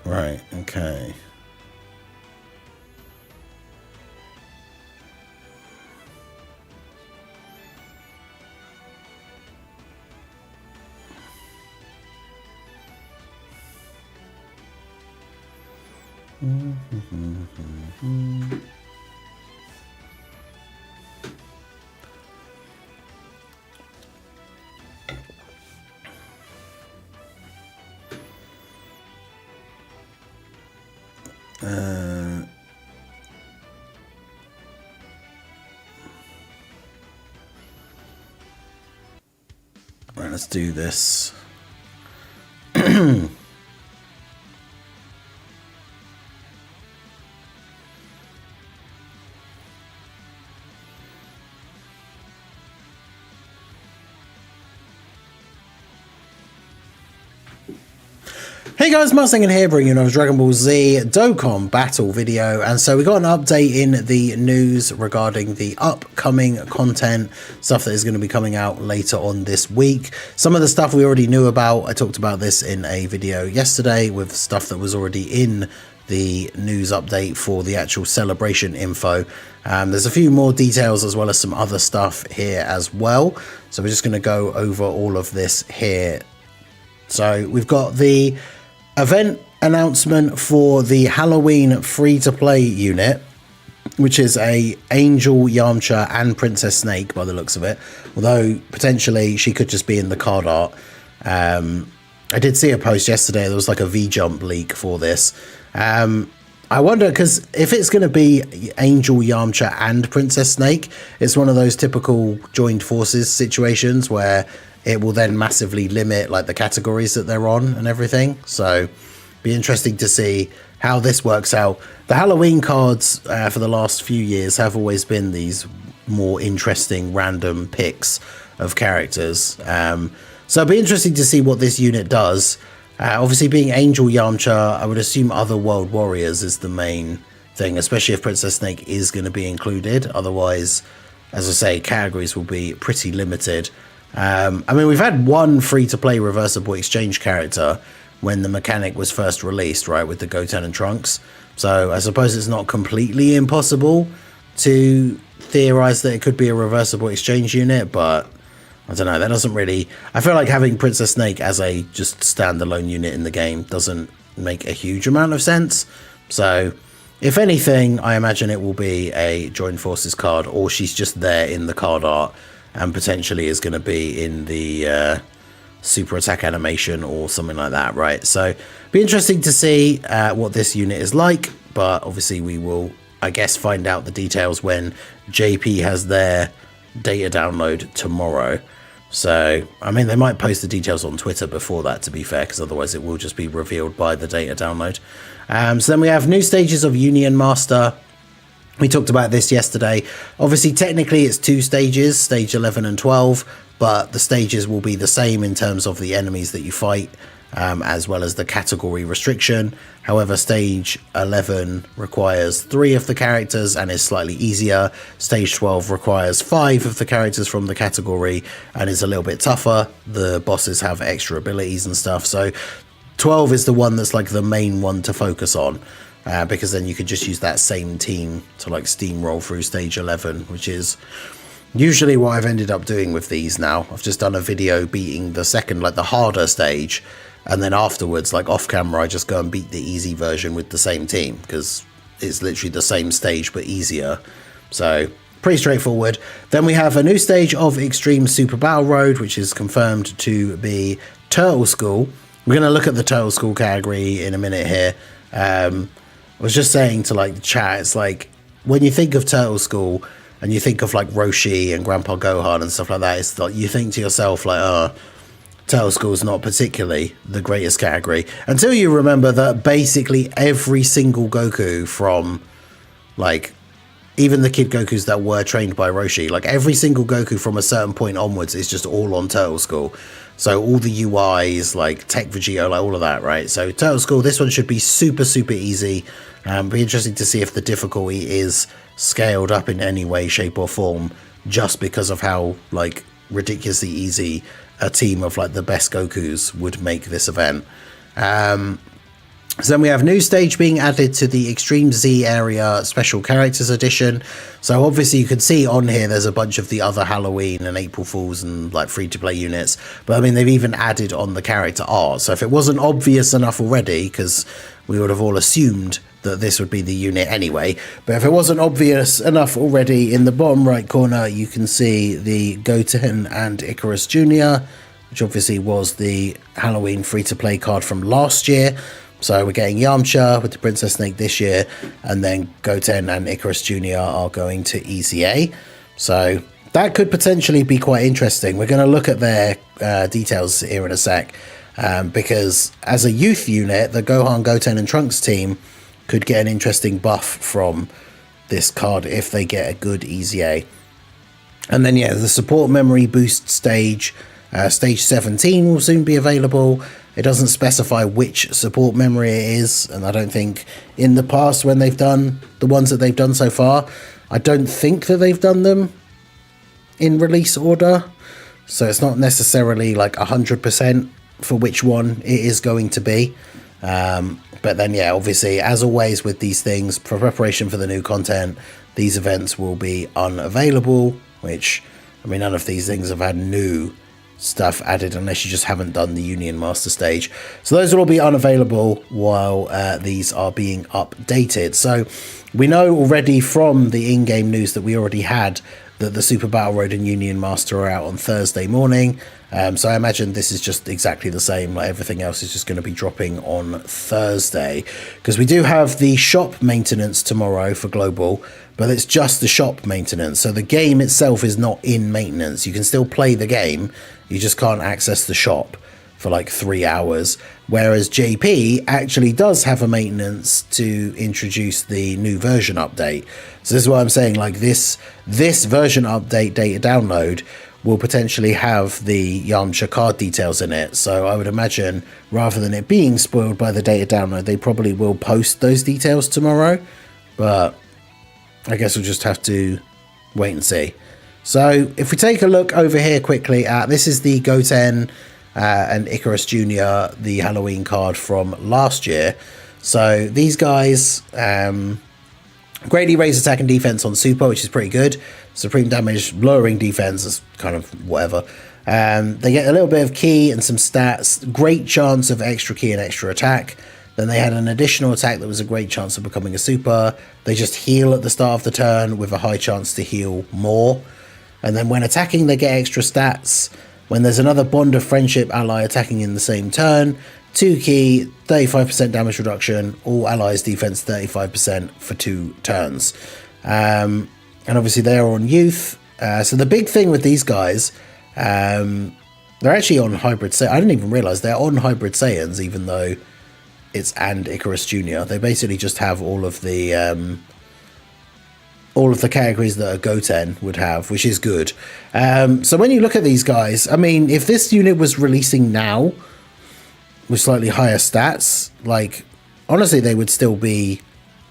Speaker 1: Right, okay. Right, let's do this. Hey guys, Mustang here, bringing you another Dragon Ball Z Dokkan Battle video. And so we got an update in the news regarding the upcoming content, stuff that is going to be coming out later on this week. Some of the stuff we already knew about. I talked about this in a video yesterday with stuff that was already in the news update for the actual celebration info. There's a few more details as well as some other stuff here as well. So we're just going to go over all of this here. So we've got the event announcement for the Halloween free-to-play unit, which is a Angel, Yamcha and Princess Snake by the looks of it, although potentially she could just be in the card art. I did see a post yesterday, there was like a V-Jump leak for this. I wonder, because if it's going to be Angel, Yamcha and Princess Snake, it's one of those typical joined forces situations where it will then massively limit like the categories that they're on and everything. So be interesting to see how this works out. The Halloween cards for the last few years have always been these more interesting random picks of characters. So it'll be interesting to see what this unit does. Obviously being Angel, Yamcha, I would assume other World Warriors is the main thing, especially if Princess Snake is going to be included. Otherwise, as I say, categories will be pretty limited. I mean, we've had one free-to-play reversible exchange character when the mechanic was first released, right, with the Goten and Trunks. So I suppose it's not completely impossible to theorize that it could be a reversible exchange unit, but I don't know, that doesn't really... I feel like having Princess Snake as a just standalone unit in the game doesn't make a huge amount of sense. So if anything, I imagine it will be a Join Forces card, or she's just there in the card art and potentially is going to be in the super attack animation or something like that, right? So be interesting to see what this unit is like, but obviously we will, I guess, find out the details when JP has their data download tomorrow. So, I mean, they might post the details on Twitter before that, to be fair, because otherwise it will just be revealed by the data download. So then we have new stages of Union Master. We talked about this yesterday. Obviously, technically it's 2 stages, stage 11 and 12, but the stages will be the same in terms of the enemies that you fight, as well as the category restriction. However, stage 11 requires 3 of the characters and is slightly easier. Stage 12 requires 5 of the characters from the category and is a little bit tougher. The bosses have extra abilities and stuff. So 12 is the one that's like the main one to focus on. Because then you could just use that same team to like steamroll through stage 11, which is usually what I've ended up doing with these now. I've just done a video beating the second, like the harder stage, and then afterwards, like off camera, I just go and beat the easy version with the same team, because it's literally the same stage but easier. So pretty straightforward. Then we have a new stage of Extreme Super Battle Road, which is confirmed to be Turtle School. We're going to look at the Turtle School category in a minute here. I was just saying to like the chat, it's like when you think of Turtle School and you think of like Roshi and Grandpa Gohan and stuff like that, it's like you think to yourself like, oh, Turtle School is not particularly the greatest category, until you remember that basically every single Goku from like even the Kid Gokus that were trained by Roshi, like every single Goku from a certain point onwards is just all on Turtle School. So all the UIs, like Tech Vegito, like all of that, right? So Turtle School, this one should be super, super easy. Be interesting to see if the difficulty is scaled up in any way, shape or form, just because of how like ridiculously easy a team of like the best Gokus would make this event. So then we have new stage being added to the Extreme Z area special characters edition. So obviously you can see on here there's a bunch of the other Halloween and April Fools and like free to play units, but I mean they've even added on the character art. So if it wasn't obvious enough already, because we would have all assumed that this would be the unit anyway, but if it wasn't obvious enough already, in the bottom right corner you can see the Goten and Icarus Jr., which obviously was the Halloween free to play card from last year. So we're getting Yamcha with the Princess Snake this year, and then Goten and Icarus Jr. are going to EZA. So that could potentially be quite interesting. We're going to look at their details here in a sec, because as a youth unit, the Gohan, Goten and Trunks team could get an interesting buff from this card if they get a good EZA. And then, yeah, the support memory boost stage, stage 17 will soon be available. It doesn't specify which support memory it is, and I don't think in the past when they've done the ones that they've done so far, I don't think that they've done them in release order. So it's not necessarily like 100% for which one it is going to be. But then, yeah, obviously, as always with these things, for preparation for the new content, these events will be unavailable, which, I mean, none of these things have had new stuff added unless you just haven't done the Union Master stage. So those will all be unavailable while these are being updated. So we know already from the in-game news that we already had that the Super Battle Road and Union Master are out on Thursday morning. So I imagine this is just exactly the same, like everything else is just going to be dropping on Thursday, because we do have the shop maintenance tomorrow for Global, but it's just the shop maintenance. So the game itself is not in maintenance. You can still play the game, you just can't access the shop for like 3 hours, whereas JP actually does have a maintenance to introduce the new version update. So this is what I'm saying, like this version update data download will potentially have the Yamcha card details in it. So I would imagine rather than it being spoiled by the data download, they probably will post those details tomorrow, but I guess we'll just have to wait and see. So if we take a look over here quickly at, this is the Goten and Icarus Jr., the Halloween card from last year. So these guys greatly raise attack and defense on super, which is pretty good. Supreme damage, lowering defense is kind of whatever. They get a little bit of key and some stats, great chance of extra key and extra attack. Then they had an additional attack that was a great chance of becoming a super. They just heal at the start of the turn with a high chance to heal more. And then when attacking, they get extra stats. When there's another Bond of Friendship ally attacking in the same turn, 2 key, 35% damage reduction, all allies defense 35% for 2 turns. And obviously they are on youth. So the big thing with these guys, they're actually on Hybrid Saiyans. I didn't even realize they're on Hybrid Saiyans, even though it's and Icarus Jr. They basically just have all of the categories that a Goten would have, which is good. So when you look at these guys, I mean, if this unit was releasing now with slightly higher stats, like, honestly, they would still be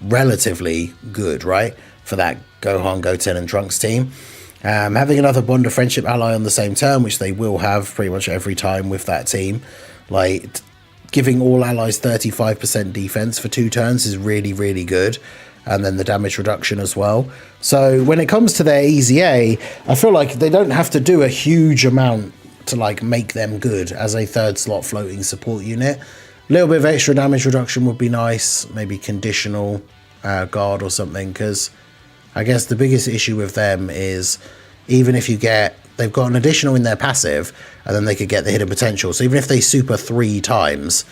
Speaker 1: relatively good, right? For that Gohan, Goten, and Trunks team. Having another Bond of Friendship ally on the same turn, which they will have pretty much every time with that team, like, giving all allies 35% defense for 2 turns is really, really good. And then the damage reduction as well. So when it comes to their EZA, I feel like they don't have to do a huge amount to like make them good as a 3rd slot floating support unit. A little bit of extra damage reduction would be nice, maybe conditional guard or something, because I guess the biggest issue with them is even if you get, they've got an additional in their passive, and then they could get the hidden potential. So even if they super 3 times,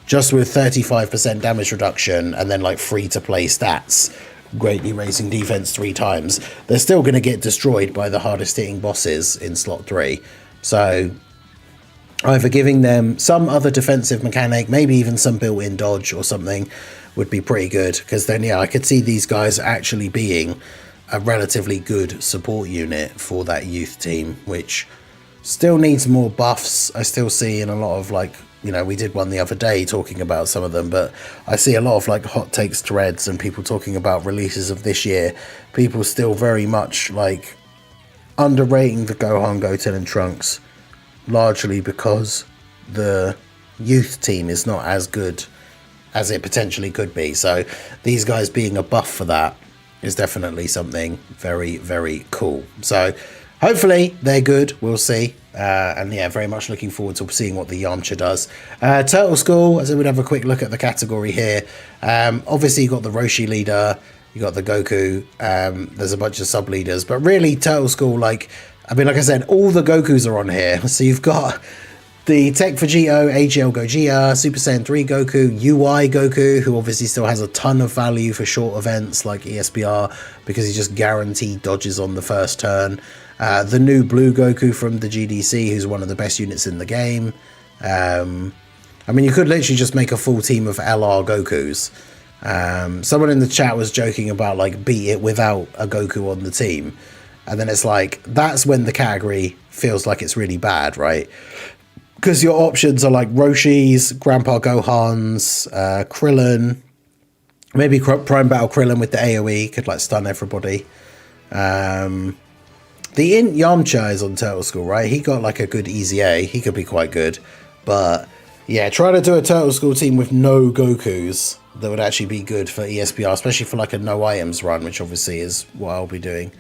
Speaker 1: just with 35% damage reduction and then like free to play stats, greatly raising defense 3 times, they're still going to get destroyed by the hardest hitting bosses in slot 3. So either giving them some other defensive mechanic, maybe even some built-in dodge or something, would be pretty good, because then yeah, I could see these guys actually being a relatively good support unit for that youth team, which still needs more buffs. I still see in a lot of like, you know, we did one the other day talking about some of them, but I see a lot of like hot takes threads and people talking about releases of this year. People still very much like underrating the Gohan, Goten and Trunks, largely because the youth team is not as good as it potentially could be. So these guys being a buff for that is definitely something very, very cool. So hopefully they're good. We'll see. And yeah, very much looking forward to seeing what the Yamcha does. Turtle School, as I would have a quick look at the category here. Obviously, you got the Roshi leader, you got the Goku. There's a bunch of sub leaders, but really, Turtle School, like, I mean, like I said, all the Gokus are on here. So you've got the Tech Vegito, AGL Gogeta, Super Saiyan 3 Goku, UI Goku, who obviously still has a ton of value for short events like ESBR because he just guaranteed dodges on the first turn. The new Blue Goku from the GDC, who's one of the best units in the game. I mean, you could literally just make a full team of LR Gokus. Someone in the chat was joking about, like, beat it without a Goku on the team. And then it's like, that's when the category feels like it's really bad, right? Because your options are like Roshi's, Grandpa Gohan's, Krillin. Maybe Prime Battle Krillin with the AoE could, like, stun everybody. The Int Yamcha is on Turtle School, right? He got like a good EZA. He could be quite good. But yeah, try to do a Turtle School team with no Gokus that would actually be good for ESPR, especially for like a no items run, which obviously is what I'll be doing,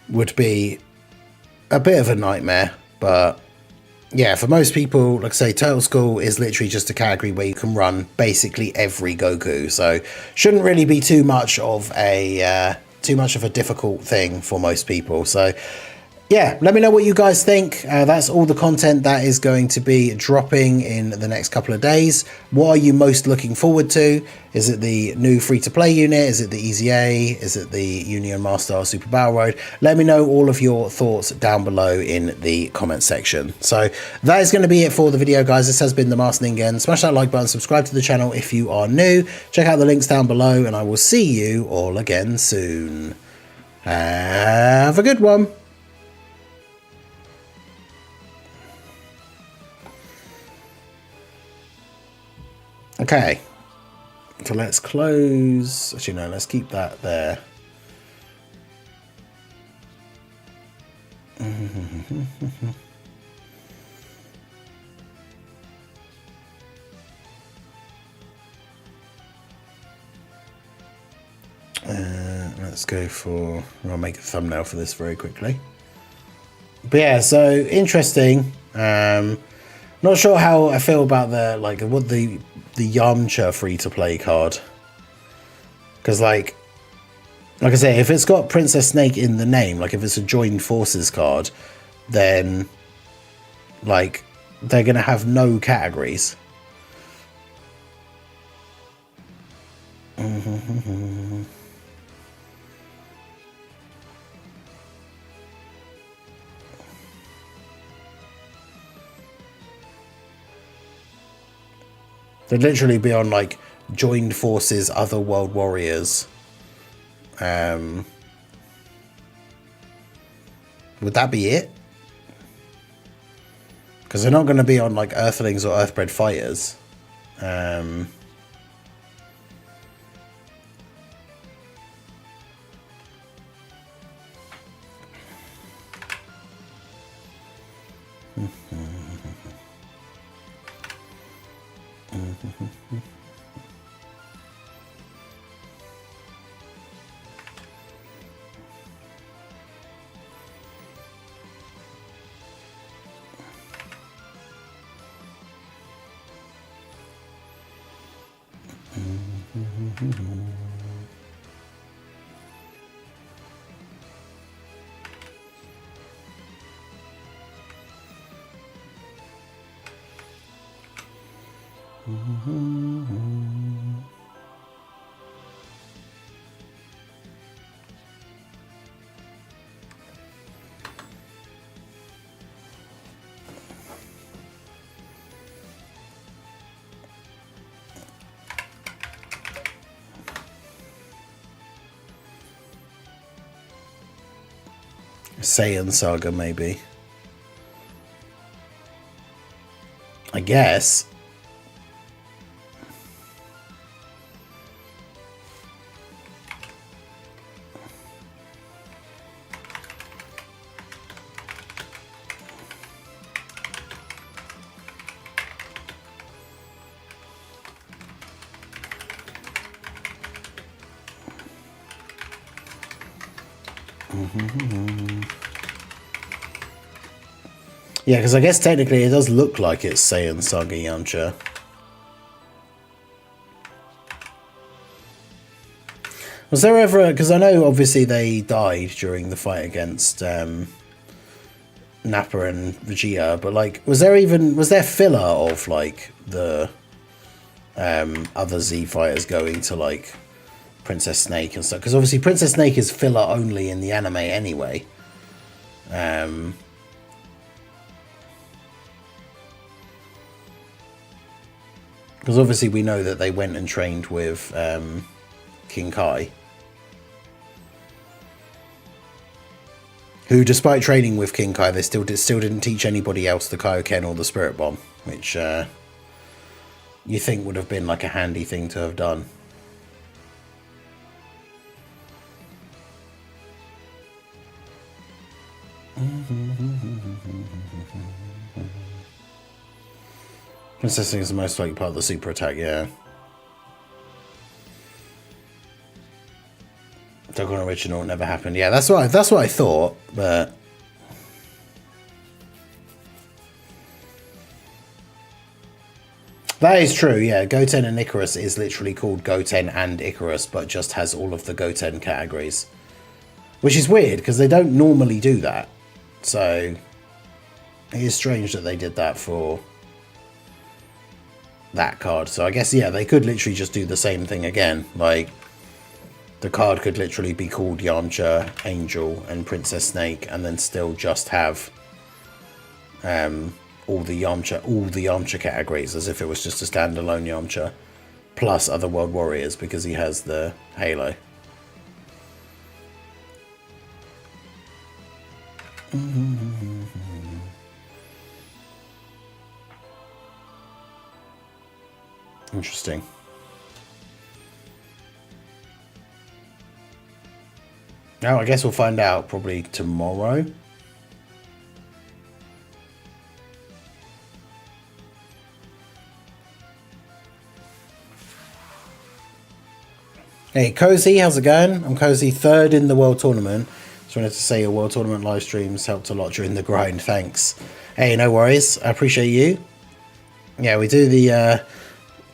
Speaker 1: would be a bit of a nightmare. But yeah, for most people, like I say, Turtle School is literally just a category where you can run basically every Goku. So shouldn't really be too much of a difficult thing for most people. So yeah, let me know what you guys think. That's all the content that is going to be dropping in the next couple of days. What are you most looking forward to? Is it the new free-to-play unit? Is it the EZA? Is it the Union Master Super Battle Road? Let me know all of your thoughts down below in the comment section. So that is going to be it for the video, guys. This has been the Master Ningen. Smash that like button, subscribe to the channel if you are new. Check out the links down below, and I will see you all again soon. Have a good one. Okay, so let's close. Actually, no, let's keep that there. Let's go for... I'll make a thumbnail for this very quickly. But yeah, so interesting. Not sure how I feel about the Yamcha free-to-play card. Because like I say, if it's got Princess Snake in the name, like if it's a joined forces card, then like they're gonna have no categories. They'd literally be on like joined forces, other world warriors. Would that be it? Because they're not going to be on like Earthlings or Earthbred fighters. Saiyan Saga, maybe. I guess. Yeah, because I guess technically it does look like it's Saiyan Saga Yamcha. Was there ever... Because I know obviously they died during the fight against Nappa and Vegeta, but like, was there filler of like the other Z fighters going to like Princess Snake and stuff? Because obviously Princess Snake is filler only in the anime anyway. Because obviously we know that they went and trained with King Kai. Who, despite training with King Kai, they still didn't teach anybody else the Kaioken or the Spirit Bomb. Which you think would have been like a handy thing to have done. Princess Snake is the most likely part of the super attack, yeah. Dokkan Original never happened. Yeah, that's what I thought, but that is true, yeah. Goten and Icarus is literally called Goten and Icarus, but just has all of the Goten categories. Which is weird, because they don't normally do that. So it is strange that they did that for that card. So I guess, yeah, they could literally just do the same thing again. Like, the card could literally be called Yamcha, Angel, and Princess Snake, and then still just have all the Yamcha categories, as if it was just a standalone Yamcha, plus other World Warriors, because he has the Halo. Interesting. Now, I guess we'll find out probably tomorrow. Hey, Cozy, how's it going? I'm Cozy, third in the World Tournament. Just wanted to say your World Tournament live streams helped a lot during the grind. Thanks. Hey, no worries. I appreciate you. Yeah, we do the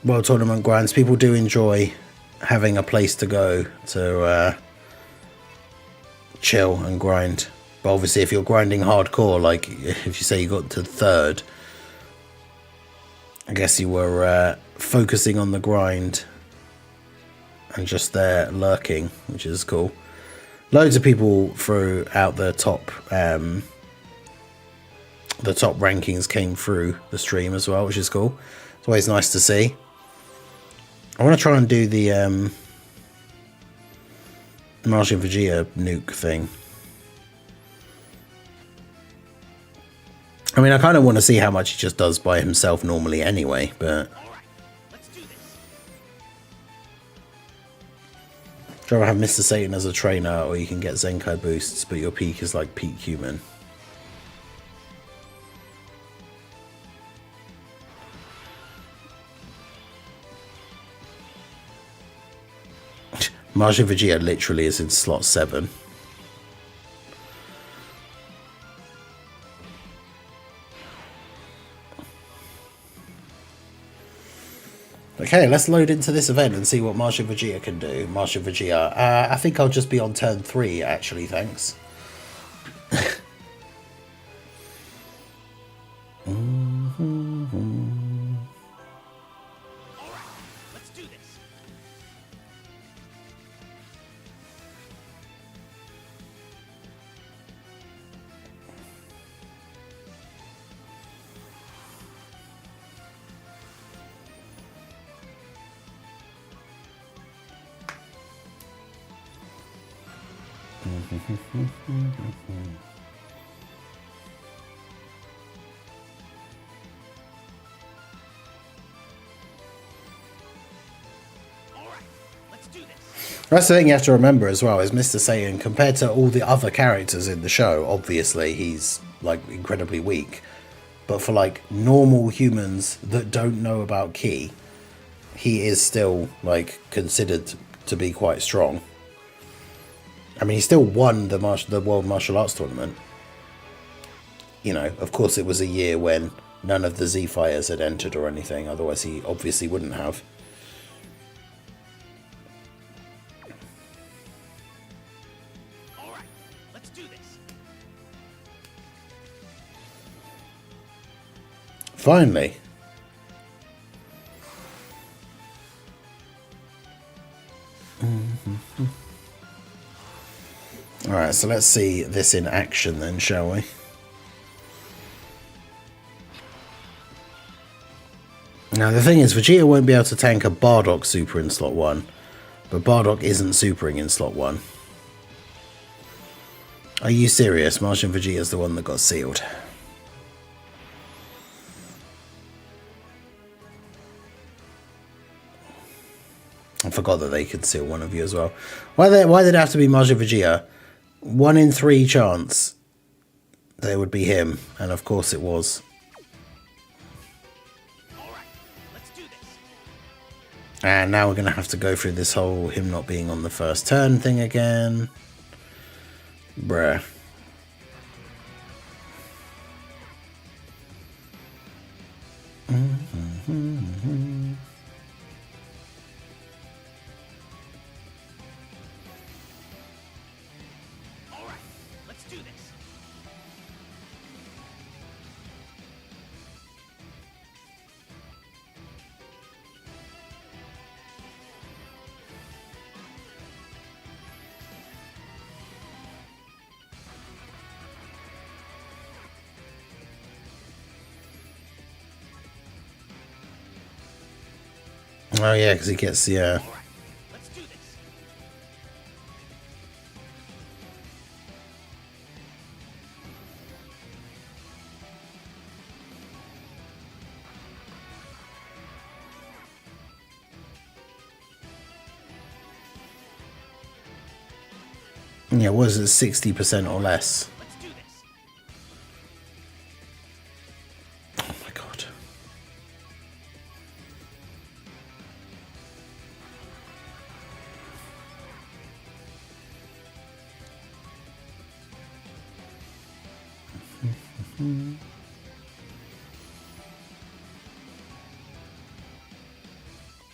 Speaker 1: World Tournament grinds. People do enjoy having a place to go to chill and grind. But obviously, if you're grinding hardcore, like if you say you got to third, I guess you were focusing on the grind and just there lurking, which is cool. Loads of people throughout the top rankings came through the stream as well, which is cool. It's always nice to see. I want to try and do the Martian Vegeta nuke thing. I mean, I kind of want to see how much he just does by himself normally anyway, but... I'd rather have Mr. Satan as a trainer, or you can get Zenkai boosts, but your peak is like peak human. Martian Vegeta literally is in slot 7. Okay, let's load into this event and see what Martian Vegeta can do. Martian Vegeta. I think I'll just be on turn 3, actually, thanks.
Speaker 2: Let's do this.
Speaker 1: That's the thing you have to remember as well, is Mr. Satan, compared to all the other characters in the show, obviously he's like incredibly weak. But for like normal humans that don't know about Ki, he is still like considered to be quite strong. I mean, he still won the World Martial Arts Tournament. You know, of course it was a year when none of the Z Fighters had entered or anything, otherwise he obviously wouldn't have.
Speaker 2: Alright, let's do this.
Speaker 1: Finally. Alright, so let's see this in action then, shall we? Now the thing is, Vegeta won't be able to tank a Bardock super in slot 1, but Bardock isn't supering in slot 1. Are you serious? Martian Vegeta's the one that got sealed. I forgot that they could seal one of you as well. Why did it have to be Martian Vegeta? 1 in 3 chance that it would be him, and of course it was.
Speaker 2: Alright, let's do this.
Speaker 1: And now we're going to have to go through this whole him not being on the first turn thing again. Bruh.
Speaker 2: Alright, let's do this.
Speaker 1: Oh yeah, because he gets the...
Speaker 2: Alright, let's do this.
Speaker 1: Yeah, was it 60% or less?
Speaker 2: Let's do this.
Speaker 1: Oh my god.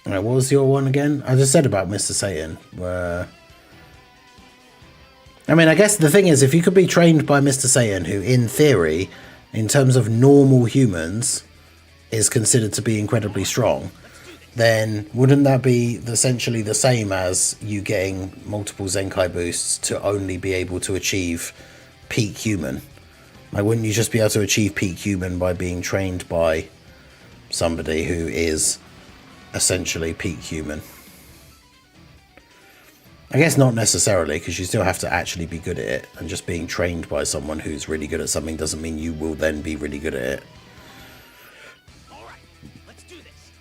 Speaker 1: Alright, what was your one again? I just said about Mr. Satan. I mean, I guess the thing is, if you could be trained by Mr. Satan, who in theory, in terms of normal humans, is considered to be incredibly strong, then wouldn't that be essentially the same as you getting multiple Zenkai boosts to only be able to achieve peak human? Like, wouldn't you just be able to achieve peak human by being trained by somebody who is essentially peak human? I guess not necessarily, because you still have to actually be good at it, and just being trained by someone who's really good at something doesn't mean you will then be really good at it.
Speaker 2: All right, let's do this.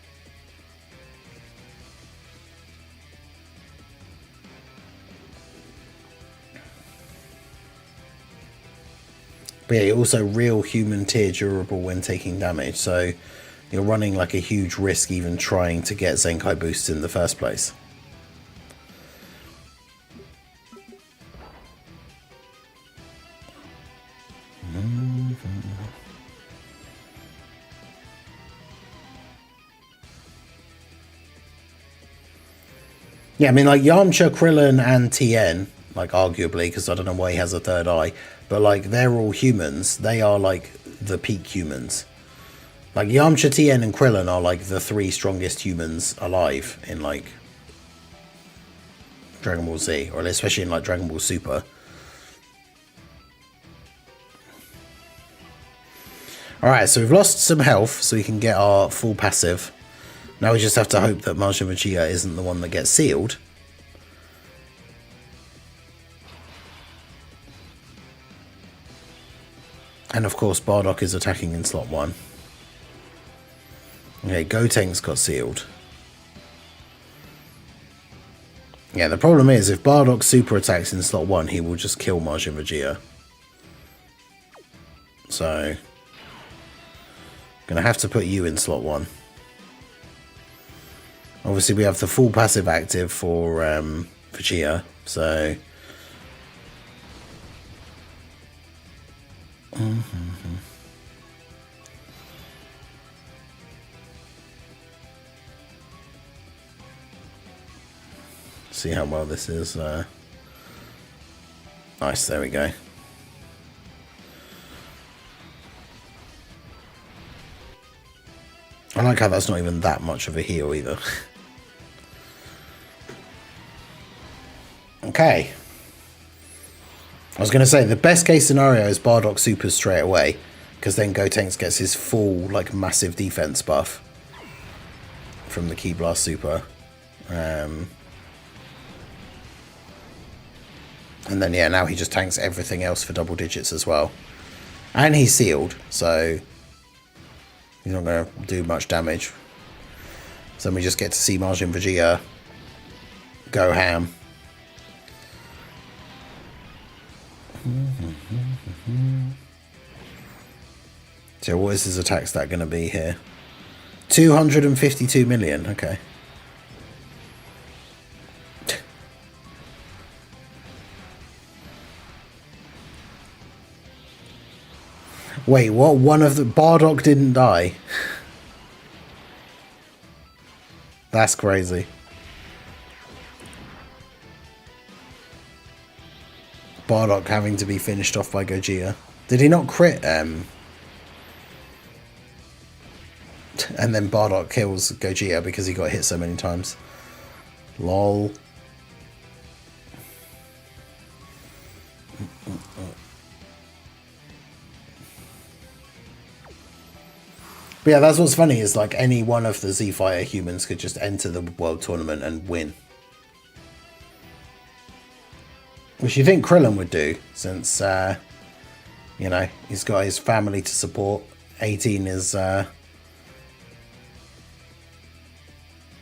Speaker 1: But yeah, you're also real human tier durable when taking damage, so you're running like a huge risk even trying to get Zenkai boosts in the first place. Yeah, I mean, like, Yamcha, Krillin, and Tien, like, arguably, because I don't know why he has a third eye, but, like, they're all humans. They are, like, the peak humans. Like, Yamcha, Tien, and Krillin are, like, the three strongest humans alive in, like, Dragon Ball Z, or especially in, like, Dragon Ball Super. Alright, so we've lost some health, so we can get our full passive. Now we just have to hope that Majin Vegeta isn't the one that gets sealed. And of course Bardock is attacking in slot 1. Okay, Gotenks got sealed. Yeah, the problem is if Bardock super attacks in slot 1, he will just kill Majin Vegeta. So, gonna have to put you in slot 1. Obviously, we have the full passive active for Vegeta, so... See how well this is. Nice, there we go. I like how that's not even that much of a heal either. Okay. I was going to say, the best case scenario is Bardock supers straight away, because then Gotenks gets his full, like, massive defense buff from the Ki Blast super. And then, yeah, now he just tanks everything else for double digits as well. And he's sealed, so he's not going to do much damage. So then we just get to see Majin Vegeta go ham. So what is his attack stat going to be here? 252 million, okay. Wait, what? One of the... Bardock didn't die? That's crazy. Bardock having to be finished off by Gogeta. Did he not crit? And then Bardock kills Gogeta because he got hit so many times. Lol. But yeah, that's what's funny is like any one of the Z-Fighter humans could just enter the World Tournament and win. Which you think Krillin would do, since, you know, he's got his family to support. 18 is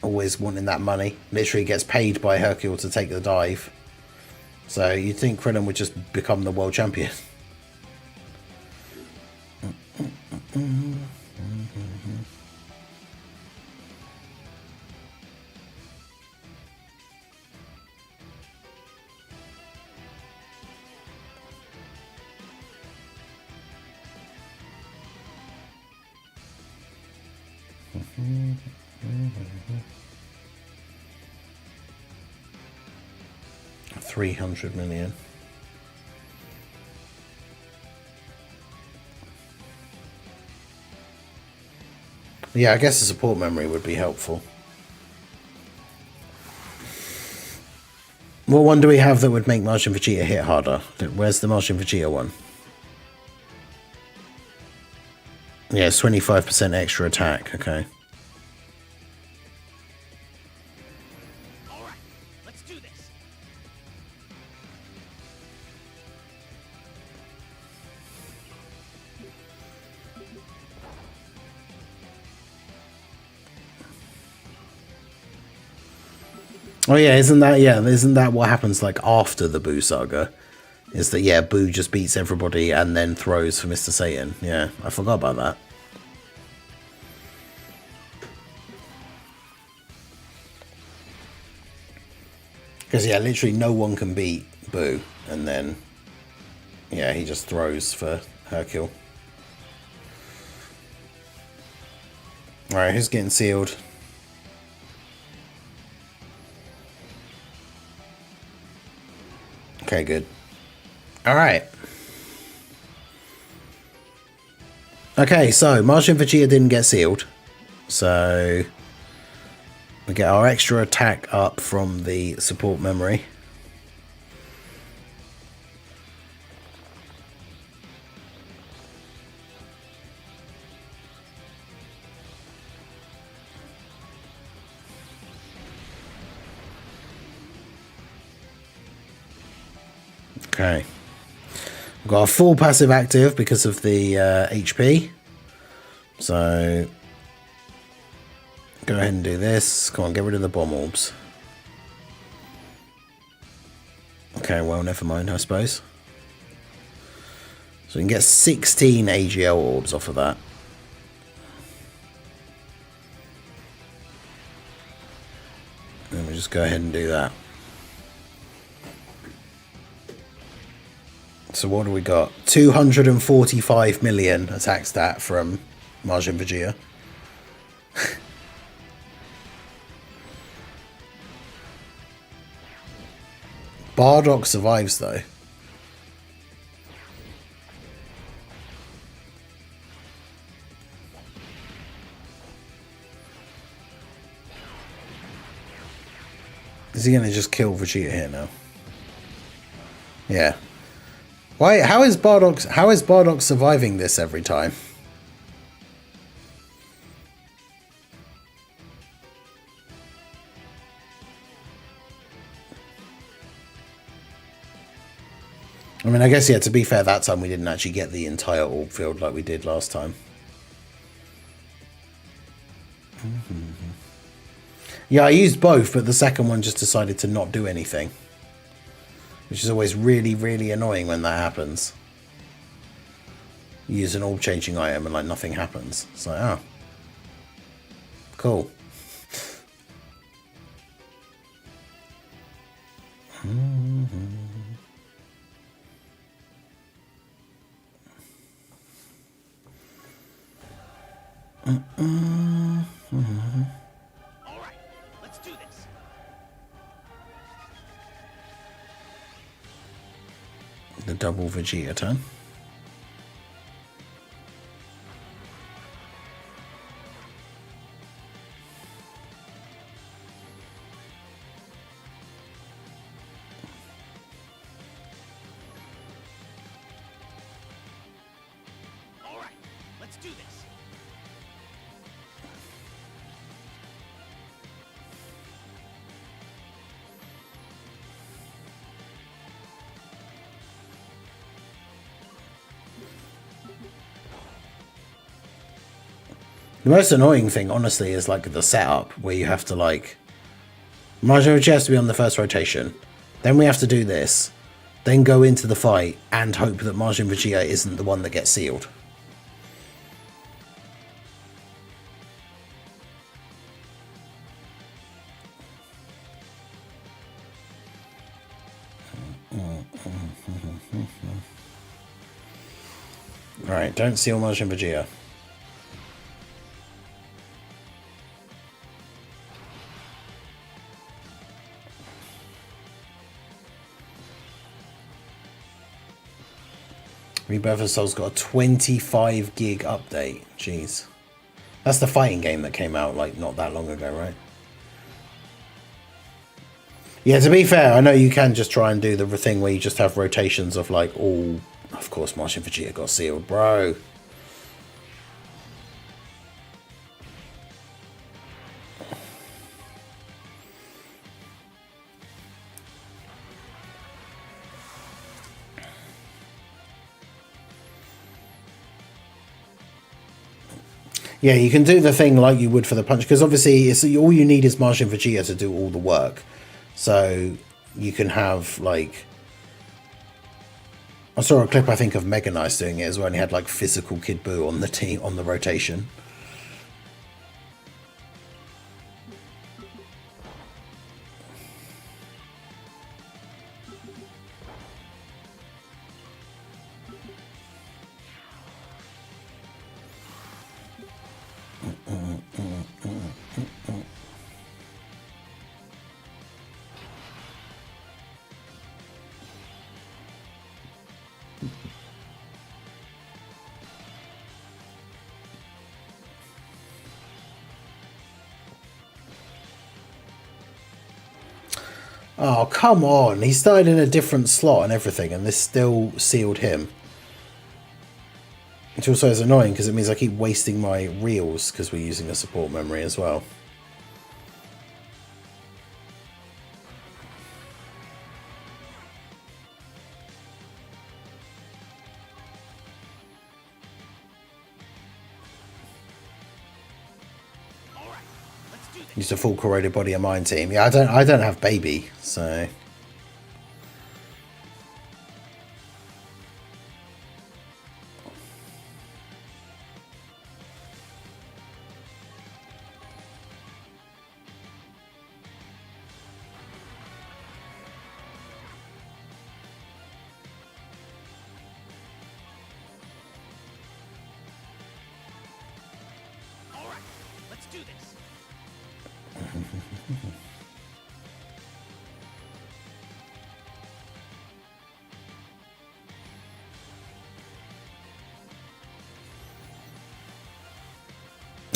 Speaker 1: always wanting that money. Literally gets paid by Hercule to take the dive. So you'd think Krillin would just become the world champion. $300 million. Yeah, I guess the support memory would be helpful. What one do we have that would make Majin Vegeta hit harder? Where's the Majin Vegeta one? Yeah, it's 25% extra attack. Okay.
Speaker 2: All right, let's do this.
Speaker 1: Oh yeah, isn't that what happens like after the Boo saga? Is that, yeah, Boo just beats everybody and then throws for Mr. Satan. Yeah, I forgot about that. Because, yeah, literally no one can beat Boo. And then, yeah, he just throws for Hercule. Alright, who's getting sealed? Okay, good. Alright. Okay, so Majin Vegeta didn't get sealed. So we get our extra attack up from the support memory. Okay. We've got a full passive active because of the HP. So go ahead and do this. Come on, get rid of the bomb orbs. Okay, well, never mind, I suppose. So we can get 16 AGL orbs off of that. And we just go ahead and do that. So what do we got? 245 million attack stat from Majin Vegeta. Bardock survives though. Is he gonna just kill Vegeta here now? Yeah. Why? How is Bardock surviving this every time? I mean, I guess, yeah, to be fair, that time we didn't actually get the entire orb field like we did last time. Yeah, I used both, but the second one just decided to not do anything. Which is always really, really annoying when that happens. You use an orb changing item and like nothing happens. It's like, oh. Cool.
Speaker 2: All right, let's do this.
Speaker 1: The double Vegeta turn.
Speaker 2: All right, let's do this.
Speaker 1: The most annoying thing, honestly, is like the setup where you have to like... Majin Vegeta has to be on the first rotation. Then we have to do this. Then go into the fight and hope that Majin Vegeta isn't the one that gets sealed. Alright, don't seal Majin Vegeta. Rebirth of Souls got a 25 gig update. Jeez. That's the fighting game that came out like not that long ago, right? Yeah, to be fair, I know you can just try and do the thing where you just have rotations of like all... Of course, Martian Vegeta got sealed, bro. Yeah, you can do the thing like you would for the punch, because obviously it's all you need is Martian Vegeta to do all the work. So you can have like... I saw a clip, I think, of Mega Nice doing it as well, and he had like physical Kid Buu on the team on the rotation. Oh, come on. He started in a different slot and everything, and this still sealed him. Which also is annoying, because it means I keep wasting my reels, because we're using a support memory as well. Used a full corroded body of mine team. Yeah, I don't have baby, so...
Speaker 2: All right, let's do this.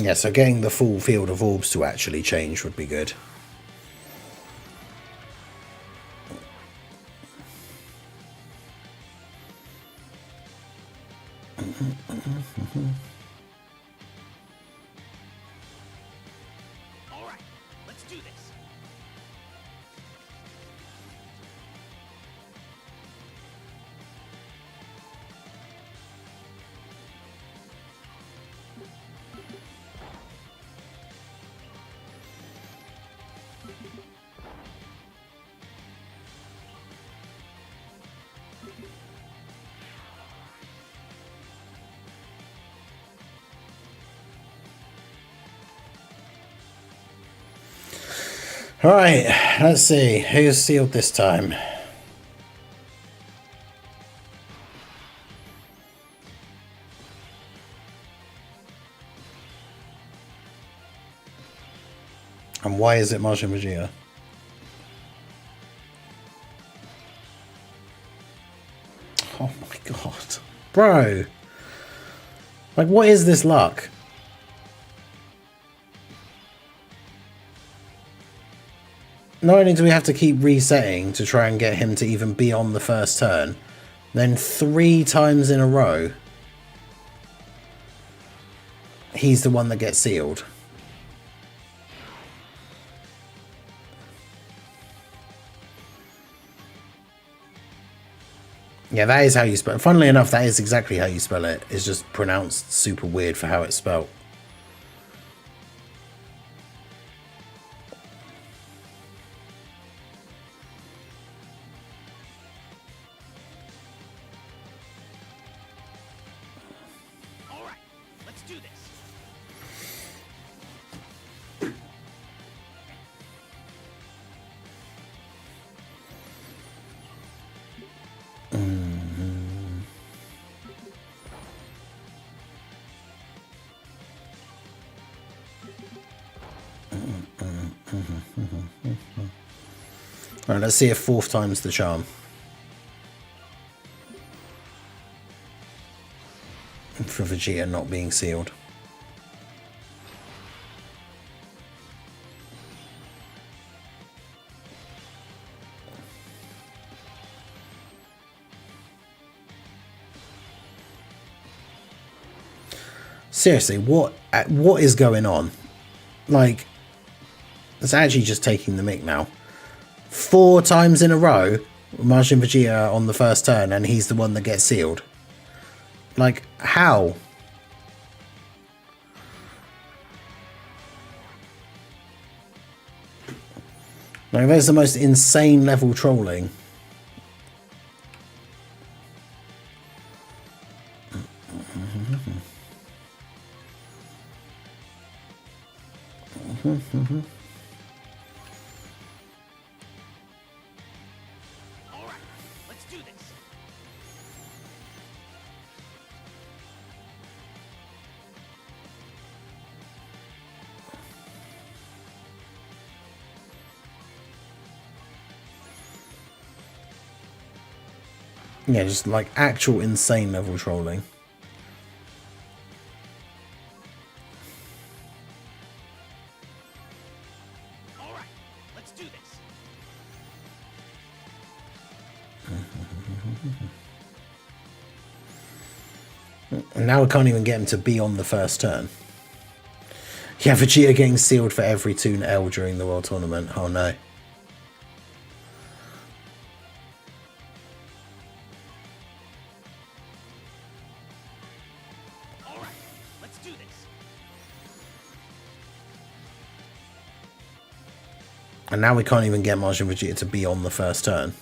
Speaker 1: Yeah, so getting the full field of orbs to actually change would be good.
Speaker 2: All right, let's do this.
Speaker 1: Alright, let's see. Who's sealed this time? And why is it Martian Vegeta? Oh my god. Bro! Like, what is this luck? Not only do we have to keep resetting to try and get him to even be on the first turn, then 3 times in a row, he's the one that gets sealed. Yeah, that is how you spell it. Funnily enough, that is exactly how you spell it. It's just pronounced super weird for how it's spelled.
Speaker 2: All right, let's do this.
Speaker 1: Alright, let's see if 4th time's the charm. for Vegeta not being sealed. Seriously, what is going on? Like, it's actually just taking the mick now. 4 times in a row, Majin Vegeta on the first turn, and he's the one that gets sealed. Like, how? Like, there's the most insane level trolling. Yeah, just like actual insane level trolling.
Speaker 2: All right, let's do this.
Speaker 1: And now we can't even get him to be on the first turn. Yeah, Vegeta getting sealed for every Toon L during the World Tournament. Oh no.
Speaker 2: All right, let's do this.
Speaker 1: And now we can't even get Majin Vegeta to be on the first turn.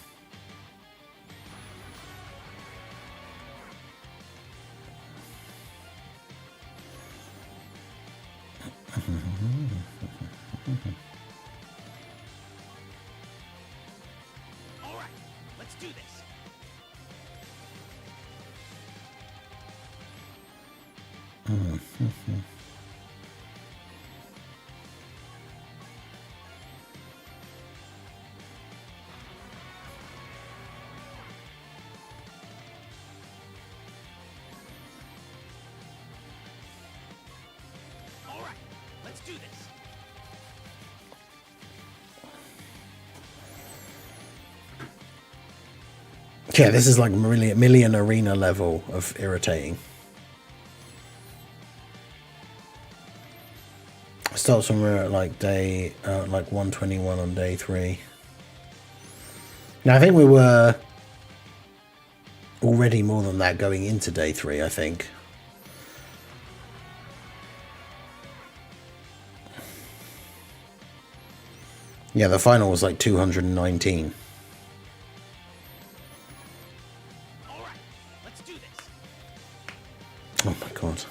Speaker 2: All right, let's do this. All right, let's do this.
Speaker 1: Yeah, this is like million arena level of irritating. Starts when we're at like day like 121 on day 3. Now I think we were already more than that going into day 3, I think. Yeah, the final was like 219.
Speaker 2: All right, let's do this.
Speaker 1: Oh my god.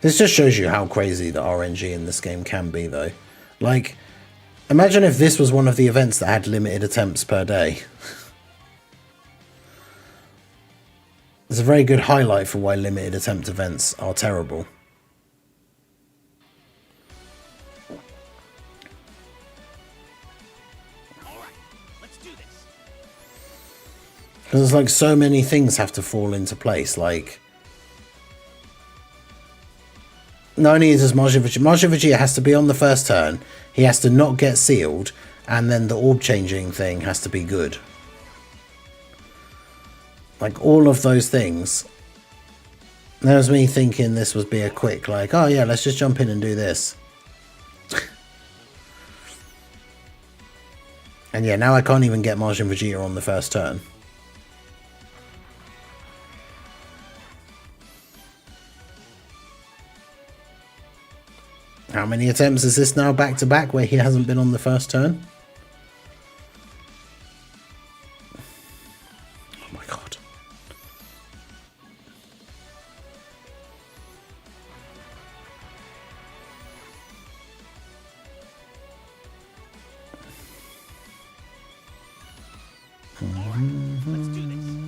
Speaker 1: This just shows you how crazy the RNG in this game can be, though. Like, imagine if this was one of the events that had limited attempts per day. It's a very good highlight for why limited attempt events are terrible.
Speaker 2: All right, let's do this.
Speaker 1: Because it's like so many things have to fall into place, like... Not only does Majin Vegeta has to be on the first turn, he has to not get sealed, and then the orb changing thing has to be good. Like, all of those things. That was me thinking this would be a quick, like, oh yeah, let's just jump in and do this. And yeah, now I can't even get Majin Vegeta on the first turn. How many attempts is this now back to back where he hasn't been on the first turn? Oh my god.
Speaker 2: All right, let's do this.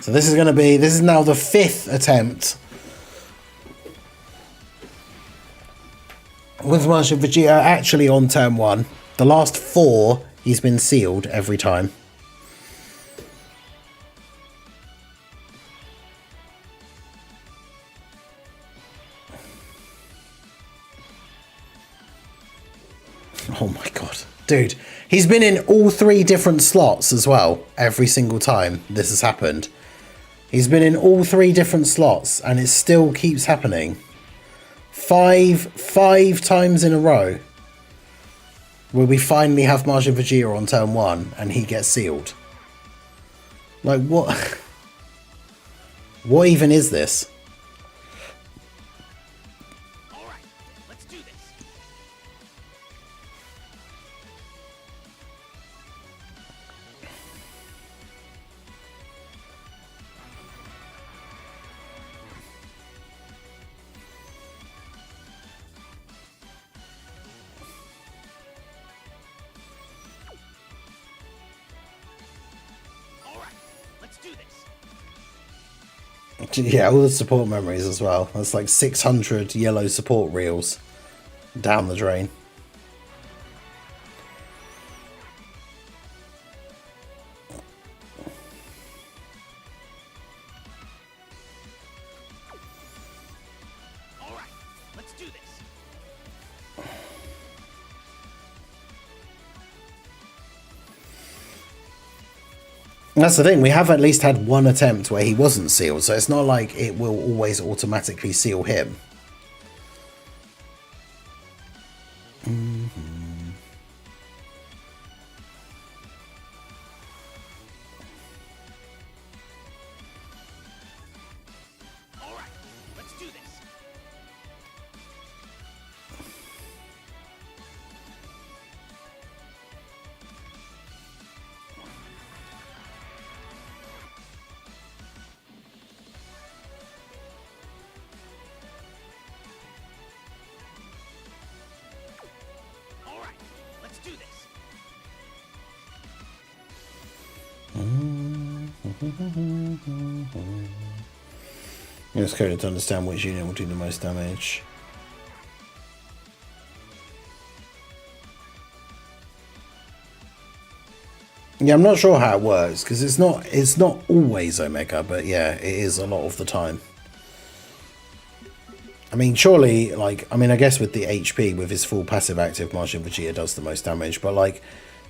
Speaker 1: So this is now the 5th attempt with Martian Vegeta actually on turn 1. The last 4, he's been sealed every time. Oh my god. Dude, he's been in all 3 different slots as well, every single time this has happened. He's been in all 3 different slots, and it still keeps happening. Five times in a row where we finally have Majin Vegeta on turn 1 and he gets sealed. Like, what? What even is this?
Speaker 2: All right, let's do this. All right, let's do this.
Speaker 1: Yeah, all the support memories as well. That's like 600 yellow support reels down the drain.
Speaker 2: All right, let's do this.
Speaker 1: That's the thing, we have at least had one attempt where he wasn't sealed, so it's not like it will always automatically seal him.
Speaker 2: All right, let's do this. All right, let's do this.
Speaker 1: It's coded to understand which unit will do the most damage. Yeah, I'm not sure how it works because it's not always Omega, but yeah, it is a lot of the time. I mean, surely, like, I mean, I guess with the HP, with his full passive active, Majin Vegeta does the most damage, but like,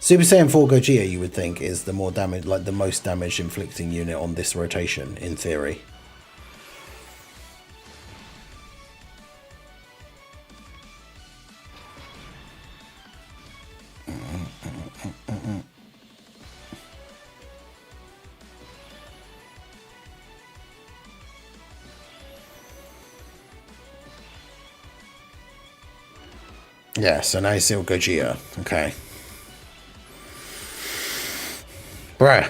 Speaker 1: Super Saiyan 4 Gogeta, you would think, is the more damage, like the most damage inflicting unit on this rotation, in theory. Yeah, so now he's still Gogeta. Okay. Bruh.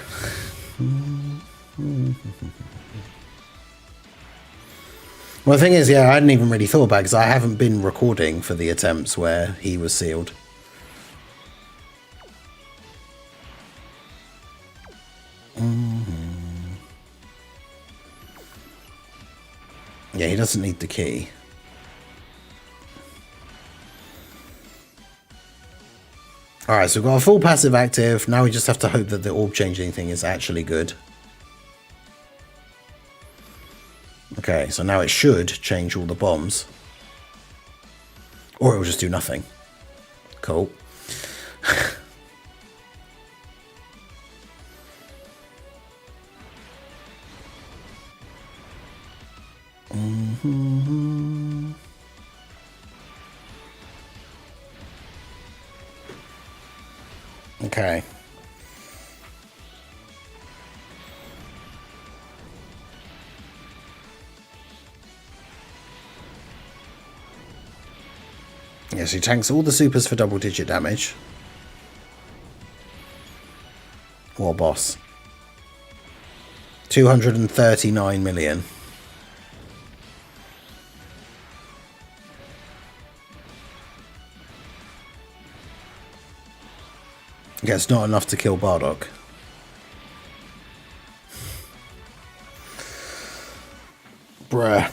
Speaker 1: Well, the thing is, yeah, I hadn't even really thought about it because I haven't been recording for the attempts where he was sealed. Yeah, he doesn't need the key. Alright, so we've got a full passive active. Now we just have to hope that the orb changing thing is actually good. Okay, so now it should change all the bombs. Or it will just do nothing. Cool. Okay. Yes, he tanks all the supers for double digit damage. War boss. 239 million. Yeah, it's not enough to kill Bardock. Bruh.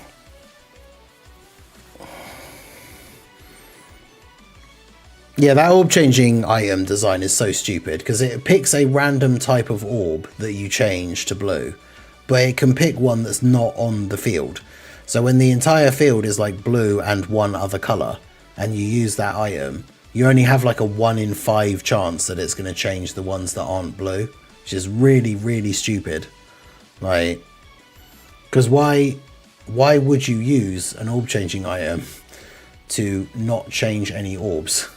Speaker 1: Yeah, that orb changing item design is so stupid because it picks a random type of orb that you change to blue, but it can pick one that's not on the field. So when the entire field is like blue and one other color and you use that item, you only have like a 1 in 5 chance that it's going to change the ones that aren't blue, which is really, really stupid. Like, because why would you use an orb changing item to not change any orbs?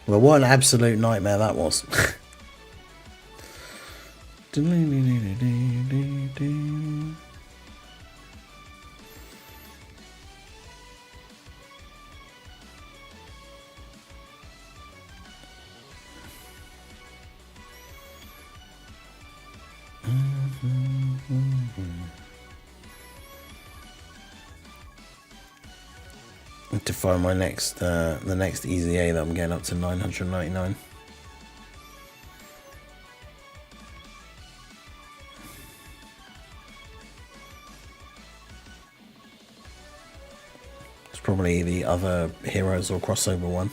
Speaker 1: Well, what an absolute nightmare that was. To find my next, the next easy A that I'm getting up to 999. It's probably the other heroes or crossover one.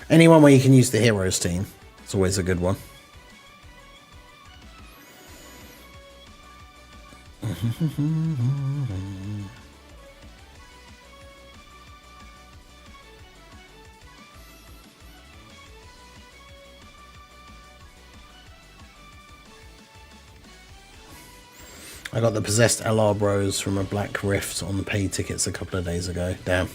Speaker 1: Anyone where you can use the heroes team, it's always a good one. I got the possessed LR bros from a Black Rift on the paid tickets a couple of days ago. Damn.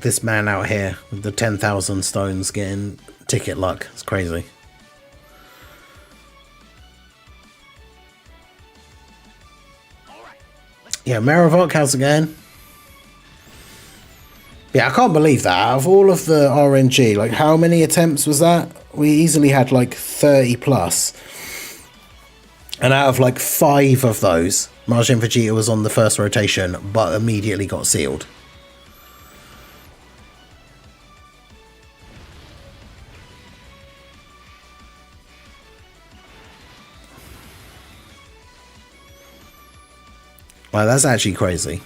Speaker 1: This man out here with the 10,000 stones getting ticket luck. It's crazy. Yeah, Maravok, how's it going? Yeah, I can't believe that. Out of all of the RNG, like how many attempts was that? We easily had like 30 plus. And out of like 5 of those, Margin Vegeta was on the first rotation, but immediately got sealed. Wow, that's actually crazy.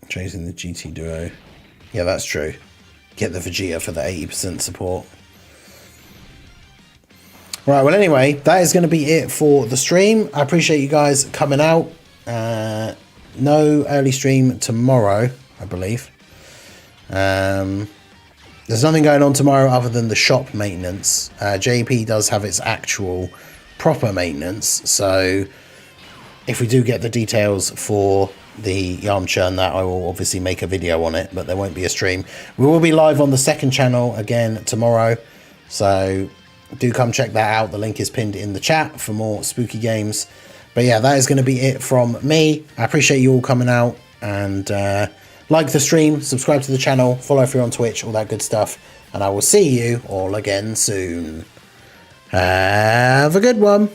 Speaker 1: Chasing the GT duo. Yeah, that's true. Get the Vegeta for the 80% support. Right, well anyway, that is going to be it for the stream. I appreciate you guys coming out. No early stream tomorrow, I believe. There's nothing going on tomorrow other than the shop maintenance. JP does have its actual proper maintenance, so if we do get the details for the Yamcha and that, I will obviously make a video on it, but there won't be a stream. We will be live on the second channel again tomorrow, so do come check that out. The link is pinned in the chat for more spooky games. But yeah, that is going to be it from me. I appreciate you all coming out, and like the stream, subscribe to the channel, follow through on Twitch, all that good stuff, and I will see you all again soon. Have a good one.